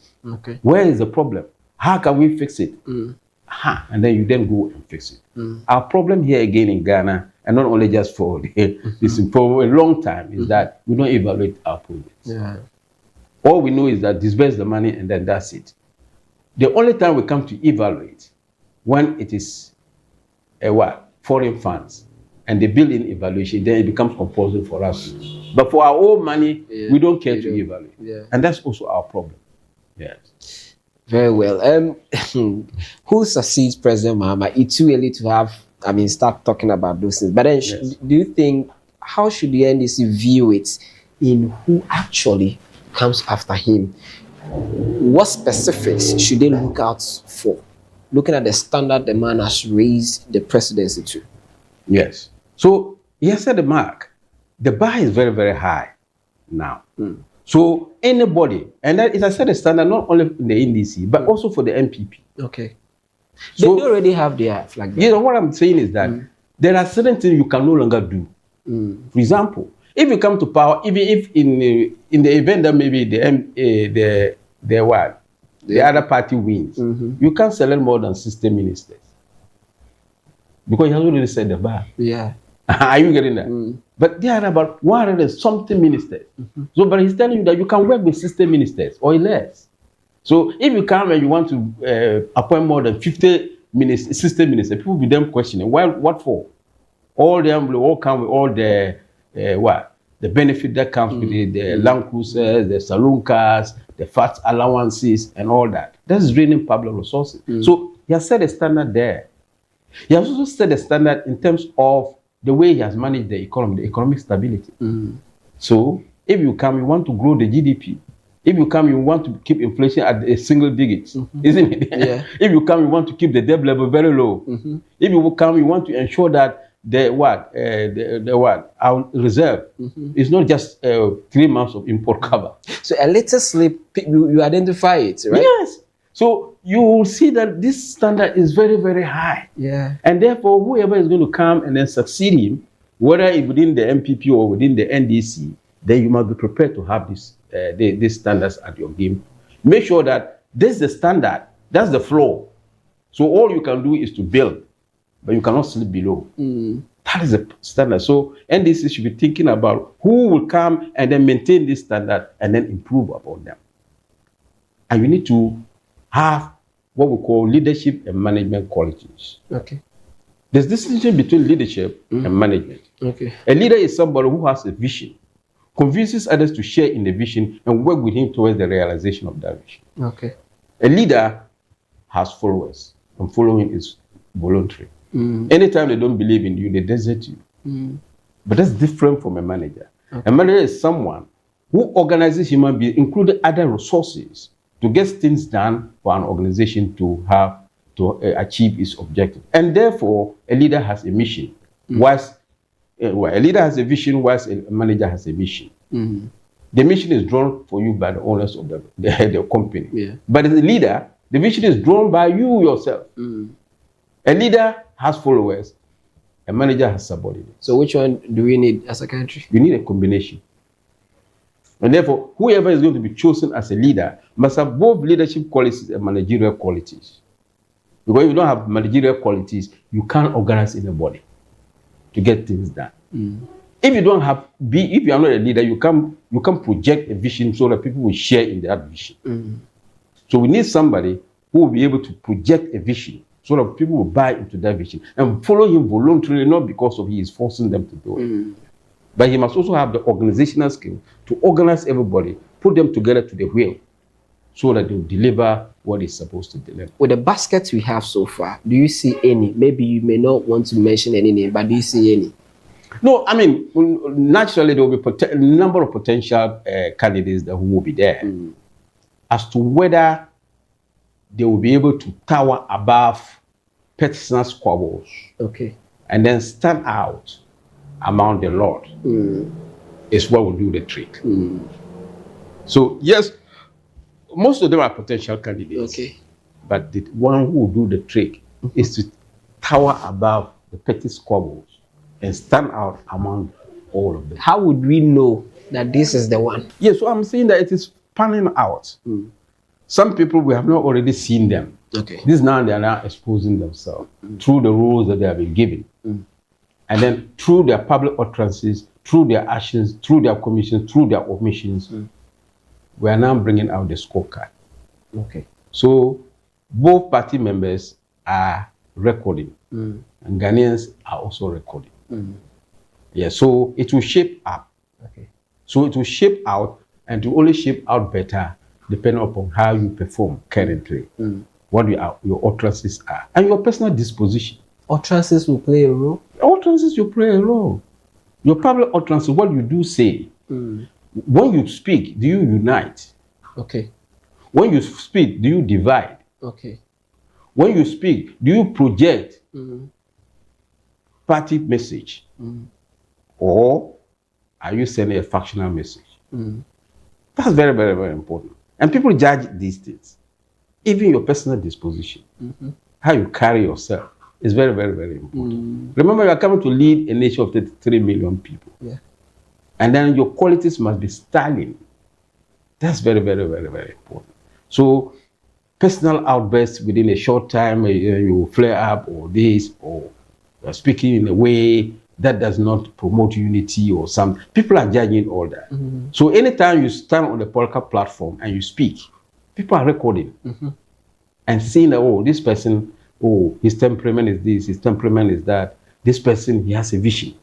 Speaker 4: Where is the problem? How can we fix it? And then you then go and fix it. Our problem here again in Ghana, and not only just for this for a long time, is that we don't evaluate our projects. All we know is that disperse the money and then that's it. The only time we come to evaluate when it is foreign funds, and they build in evaluation, then it becomes compulsory for us. But for our own money, we don't care to evaluate. And that's also our problem. Yes.
Speaker 1: Very well. Who succeeds President Mahama? It's too early to have, start talking about those things. But then, do you think, how should the NDC view it in who actually comes after him? What specifics should they look out for, looking at the standard the man has raised the presidency to?
Speaker 4: Yes. So he has set the mark. The bar is very, very high now. So anybody, and that is I set a standard not only in the NDC, but also for the MPP.
Speaker 1: Okay. So they already have their flag.
Speaker 4: You know what I'm saying is that there are certain things you can no longer do. For example, if you come to power, even if in the event that maybe the other party wins, you can't select more than 60 ministers because he has already set the bar.
Speaker 1: Yeah.
Speaker 4: Are you getting that? But there are about 100 and something ministers. So, but he's telling you that you can work with 60 ministers or less. So, if you come and you want to appoint more than 50 ministers, 60 ministers, people will be then questioning, well, what for? All them will all come with all the the benefit that comes with the Land Cruisers, the saloon cars, the fat allowances, and all that. That's draining public resources. So, he has set a standard there. He has also set a standard in terms of the way he has managed the economy, the economic stability. So, if you come, you want to grow the GDP. If you come, you want to keep inflation at a single digit, isn't it?
Speaker 1: Yeah.
Speaker 4: If you come, you want to keep the debt level very low. If you come, you want to ensure that our reserve is not just 3 months of import cover.
Speaker 1: So a little slip, you identify it, right?
Speaker 4: Yes. So you will see that this standard is very, very high.
Speaker 1: Yeah.
Speaker 4: And therefore, whoever is going to come and then succeed him, whether it's within the MPP or within the NDC, then you must be prepared to have these standards at your game. Make sure that this is the standard, that's the floor. So all you can do is to build, but you cannot sleep below. That is the standard. So NDC should be thinking about who will come and then maintain this standard and then improve upon them. And you need to have what we call leadership and management qualities.
Speaker 1: Okay.
Speaker 4: There's distinction between leadership and management.
Speaker 1: Okay.
Speaker 4: A leader is somebody who has a vision, convinces others to share in the vision and work with him towards the realization of that vision.
Speaker 1: Okay.
Speaker 4: A leader has followers, and following is voluntary. Anytime they don't believe in you, they desert you. But that's different from a manager. Okay. A manager is someone who organizes human beings, including other resources, to get things done for an organization to achieve its objective. And therefore, a leader has a mission. Whilst a leader has a vision, whilst a manager has a mission. The mission is drawn for you by the owners of the company. Yeah. But as a leader, the vision is drawn by you yourself. A leader has followers, a manager has subordinates.
Speaker 1: So which one do we need as a country?
Speaker 4: We need a combination. And therefore, whoever is going to be chosen as a leader must have both leadership qualities and managerial qualities. Because if you don't have managerial qualities, you can't organize anybody to get things done. If you don't have, if you are not a leader, you can project a vision so that people will share in that vision. So we need somebody who will be able to project a vision so that people will buy into that vision and follow him voluntarily, not because he is forcing them to do it. But he must also have the organizational skill to organize everybody, put them together to the wheel, so that they will deliver what is supposed to deliver.
Speaker 1: With the baskets we have so far, do you see any? Maybe you may not want to mention any name, but do you see any?
Speaker 4: No, I mean, naturally there will be a number of potential candidates that will be there. As to whether they will be able to tower above personal squabbles,
Speaker 1: okay,
Speaker 4: and then stand out among the lot, is what will do the trick. So yes, most of them are potential candidates.
Speaker 1: Okay.
Speaker 4: But the one who will do the trick is to tower above the petty squabbles and stand out among all of them.
Speaker 1: How would we know that this is the one?
Speaker 4: Yes, so I'm saying that it is panning out. Some people, we have not already seen them.
Speaker 1: Okay.
Speaker 4: This now they are now exposing themselves through the roles that they have been given. And then through their public utterances, through their actions, through their commissions, through their omissions, we are now bringing out the scorecard.
Speaker 1: Okay.
Speaker 4: So both party members are recording, and Ghanaians are also recording. Yeah, so it will shape up.
Speaker 1: Okay.
Speaker 4: So it will shape out, and to only shape out better depending upon how you perform currently, what your utterances are, and your personal disposition.
Speaker 1: Utterances will play a role.
Speaker 4: Utterances will play a role. Your public utterances, what you do say. When you speak, do you unite?
Speaker 1: Okay.
Speaker 4: When you speak, do you divide?
Speaker 1: Okay.
Speaker 4: When you speak, do you project party message? Or are you sending a factional message? That's very, very, very important. And people judge these things. Even your personal disposition, how you carry yourself is very, very, very important. Remember, you are coming to lead a nation of 33 million people.
Speaker 1: Yeah.
Speaker 4: And then your qualities must be sterling. That's very, very, very, very important. So personal outbursts within a short time, you flare up or this, or you're speaking in a way that does not promote unity or something. People are judging all that. So anytime you stand on the political platform and you speak, people are recording and seeing that, oh, this person, oh, his temperament is this, his temperament is that. This person, he has a vision.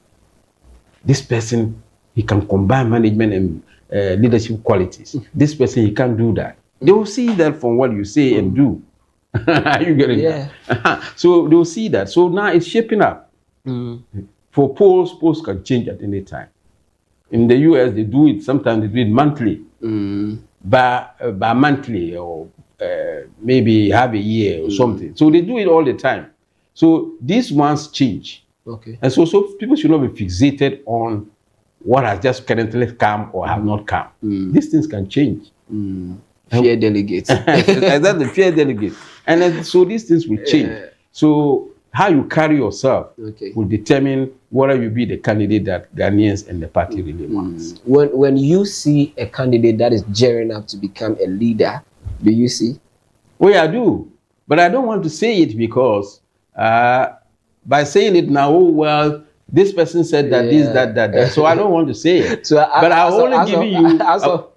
Speaker 4: This person, he can combine management and leadership qualities. This person, he can't do that. They will see that from what you say and do. You get it?
Speaker 1: Yeah.
Speaker 4: So they will see that. So now it's shaping up. For polls can change at any time. In the US, they do it, sometimes they do it monthly, by monthly, or maybe half a year or something. So they do it all the time. So these ones change.
Speaker 1: Okay.
Speaker 4: And so people should not be fixated on what has just currently come or have not come. These things can change.
Speaker 1: Fear delegates.
Speaker 4: Exactly, fear delegates. And then, so these things will change. So how you carry yourself will determine whether you be the candidate that Ghanaians and the party really wants.
Speaker 1: When you see a candidate that is gearing up to become a leader, do you see?
Speaker 4: Well, I do. But I don't want to say it because by saying it now, oh, well, this person said that, this, that. So I don't want to say it.
Speaker 1: So
Speaker 4: but I'm only giving you...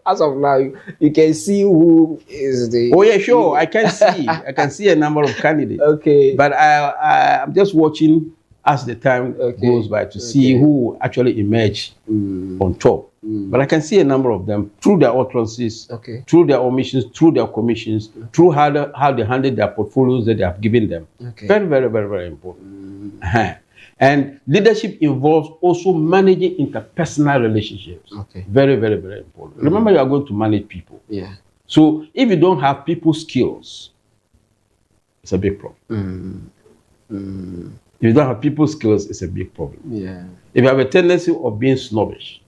Speaker 1: As of now, you can see who is the...
Speaker 4: Oh, yeah, sure. I can see. I can see a number of candidates.
Speaker 1: Okay.
Speaker 4: But I'm just watching as the time goes by to see who actually emerge on top. But I can see a number of them through their utterances, through their omissions, through their commissions, through how they handle their portfolios that they have given them. Very, very, very, very important. And leadership involves also managing interpersonal relationships. Very, very, very important. Remember, you are going to manage people. So if you don't have people skills, it's a big problem. If you don't have people skills, it's a big problem. If you have a tendency of being snobbish,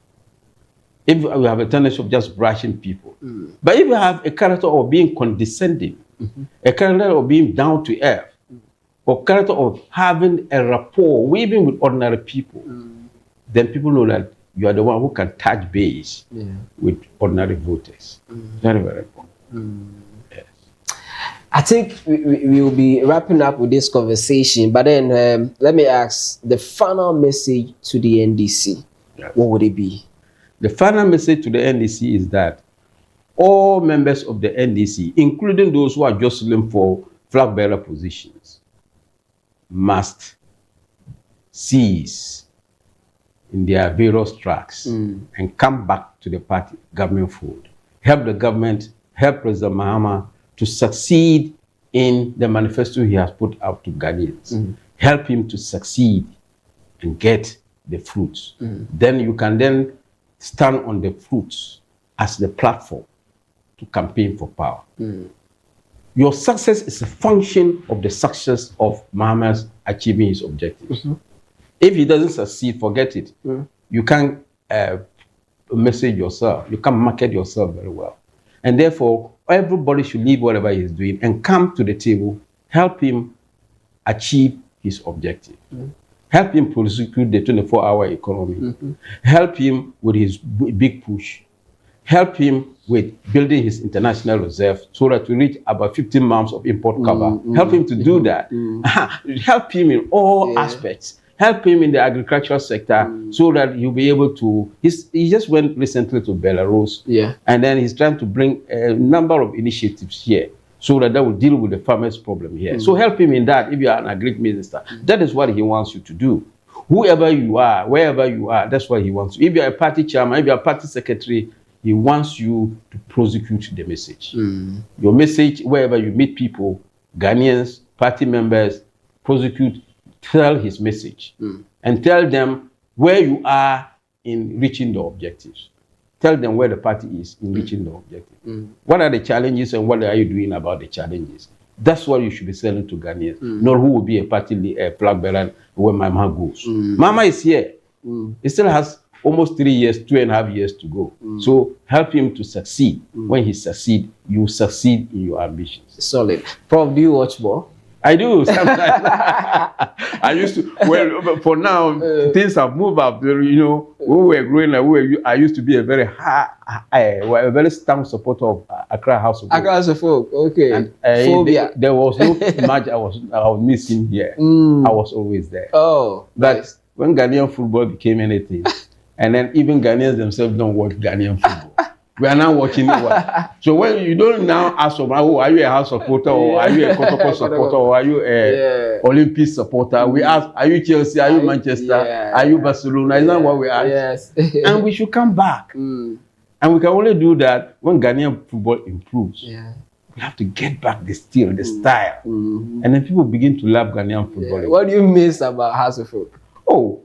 Speaker 4: if you have a tendency of just brushing people, but if you have a character of being condescending, a character of being down to earth, or character of having a rapport, even with ordinary people, then people know that you are the one who can touch base with ordinary voters. Very, very important. Yes.
Speaker 1: I think we will be wrapping up with this conversation, but then let me ask the final message to the NDC. What would it be?
Speaker 4: The final message to the NDC is that all members of the NDC, including those who are jostling for flag bearer positions, must cease in their various tracks and come back to the party government fold. Help the government, help President Mahama to succeed in the manifesto he has put out to Ghanaians. Help him to succeed and get the fruits. Then you can then stand on the fruits as the platform to campaign for power. Your success is a function of the success of Mahama's achieving his objectives. If he doesn't succeed, forget it. You can't message yourself. You can't market yourself very well. And therefore, everybody should leave whatever he's doing and come to the table, help him achieve his objective. Help him prosecute the 24-hour economy. Help him with his big push. Help him with building his international reserve so that we reach about 15 months of import cover. Help him to do that. Help him in all aspects. Help him in the agricultural sector so that he'll be able to... He just went recently to Belarus. And then he's trying to bring a number of initiatives here so that will deal with the farmers' problem here. So help him in that if you are an agric minister. That is what he wants you to do. Whoever you are, wherever you are, that's what he wants. If you are a party chairman, if you are a party secretary, he wants you to prosecute the message. Your message, wherever you meet people, Ghanaians, party members, prosecute, tell his message. And tell them where you are in reaching the objectives. Tell them where the party is in reaching the objective. What are the challenges and what are you doing about the challenges? That's what you should be selling to Ghanaians, not who will be a party flag bearer when Mama goes. Mama is here. He still has almost 3 years, 2.5 years to go. So help him to succeed. When he succeeds, you succeed in your ambitions.
Speaker 1: Solid. Prof, do you watch ball?
Speaker 4: I do sometimes. I used to. Well, for now, things have moved up. You know, when we were growing up, I used to be a very a very strong supporter of Accra House of Folk.
Speaker 1: Accra House of Folk. Okay.
Speaker 4: And there was no match I was missing here. I was always there.
Speaker 1: Oh,
Speaker 4: but
Speaker 1: nice.
Speaker 4: When Ghanaian football became anything, and then even Ghanaians themselves don't watch Ghanaian football. We are now watching it. So when you don't now ask someone, oh, are you a House supporter, or are you a Kotoko supporter, or are you a Olympic supporter? We ask, are you Chelsea, are you Manchester, are you Barcelona? Is that what we ask?
Speaker 1: Yes.
Speaker 4: And we should come back. And we can only do that when Ghanaian football improves. We have to get back the style, the style. And then people begin to love Ghanaian football.
Speaker 1: What do you miss about House of Folk?
Speaker 4: Oh,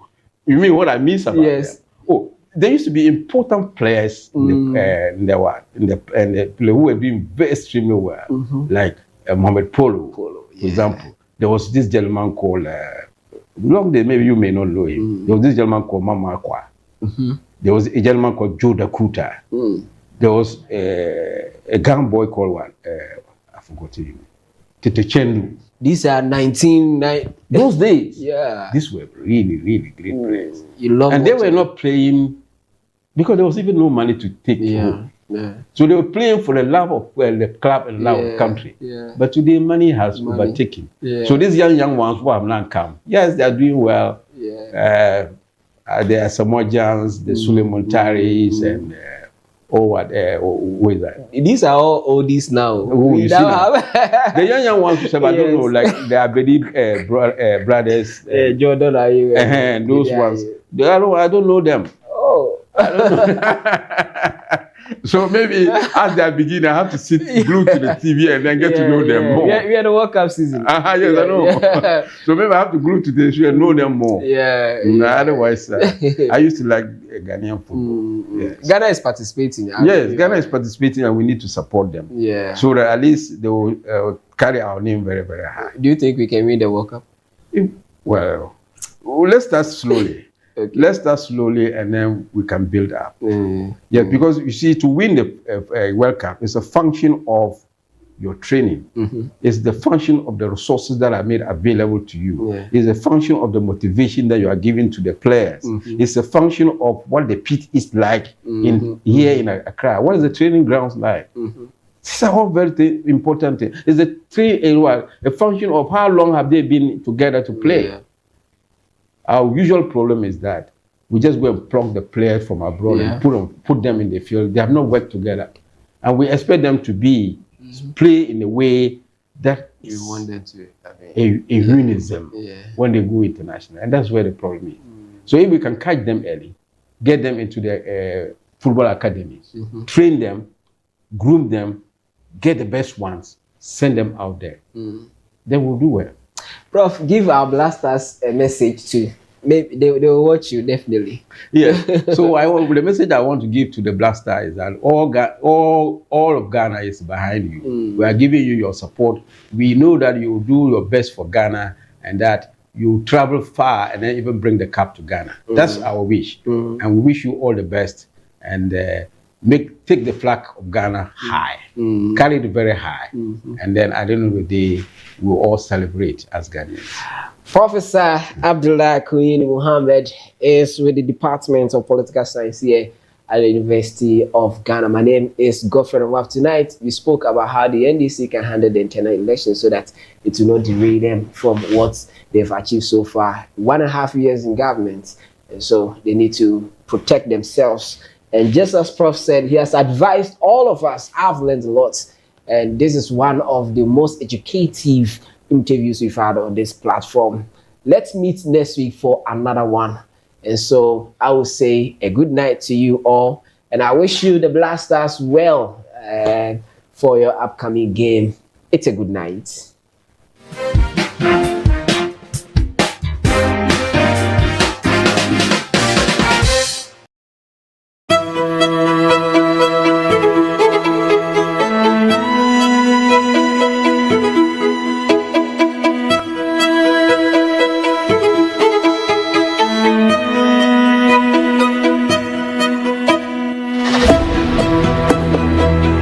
Speaker 4: you mean what I miss about them? Oh, there used to be important players in the play who were doing very extremely well, like Mohamed Polo, for example. There was this gentleman called, long day, maybe you may not know him. There was this gentleman called Mama Akwa. There was a gentleman called Joe Dakuta. There was a young boy called what? I forgot his name. Tete Chendu.
Speaker 1: These are 1990.
Speaker 4: Those days,
Speaker 1: these
Speaker 4: were really, really great players.
Speaker 1: You love
Speaker 4: and they were not playing because there was even no money to take home. So they were playing for the love of the club and love of country. But today money has overtaken. So these young ones who have now come, yes, they are doing well. There are Samojans, the Suleiman Taris, and who is that?
Speaker 1: These are all oldies now.
Speaker 4: The young ones, I don't know, like the Abedi brothers.
Speaker 1: Jordan, are you?
Speaker 4: Those ones. I don't know them.
Speaker 1: Oh.
Speaker 4: I don't know. So maybe as they are beginning, I have to sit glued to the TV and then get to know them more.
Speaker 1: We are the World Cup season.
Speaker 4: Yes, I know. So maybe I have to glue to the show and know them more. Otherwise, I used to like Ghanaian football.
Speaker 1: Ghana is participating.
Speaker 4: Yes, Ghana is participating and we need to support them. So that at least they will carry our name very, very high.
Speaker 1: Do you think we can win the World Cup?
Speaker 4: Well, let's start slowly. Let's start slowly and then we can build up. Because you see, to win the World Cup is a function of your training. It's the function of the resources that are made available to you. It's a function of the motivation that you are giving to the players. It's a function of what the pitch is like here in Accra. What is the training grounds like? These are all very important things. It's a function of how long have they been together to play. Our usual problem is that we just go and plug the players from abroad and put them in the field. They have not worked together. And we expect them to play in a way that
Speaker 1: you want them to
Speaker 4: a unison when they go international. And that's where the problem is. So if we can catch them early, get them into the football academies, train them, groom them, get the best ones, send them out there. Then we'll do well.
Speaker 1: Prof, give our blasters a message too. Maybe they will watch you, definitely. So the message I want to give to the blaster is that all of Ghana is behind you. We are giving you your support. We know that you will do your best for Ghana and that you travel far and then even bring the cup to Ghana. That's our wish. And we wish you all the best and take the flag of Ghana high. Carry it very high. And then at the end of the day, we'll all celebrate as Ghanaians. Professor Abdulai Kuyini Mohamed is with the Department of Political Science here at the University of Ghana. My name is Godfrey Nwaf. Tonight, we spoke about how the NDC can handle the internal elections so that it will not derail them from what they've achieved so far. 1.5 years in government, and so they need to protect themselves. And just as Prof said, he has advised all of us. I've learned a lot. And this is one of the most educative interviews we've had on this platform. Let's meet next week for another one. And so I will say a good night to you all. And I wish you the Blasters well for your upcoming game. It's a good night.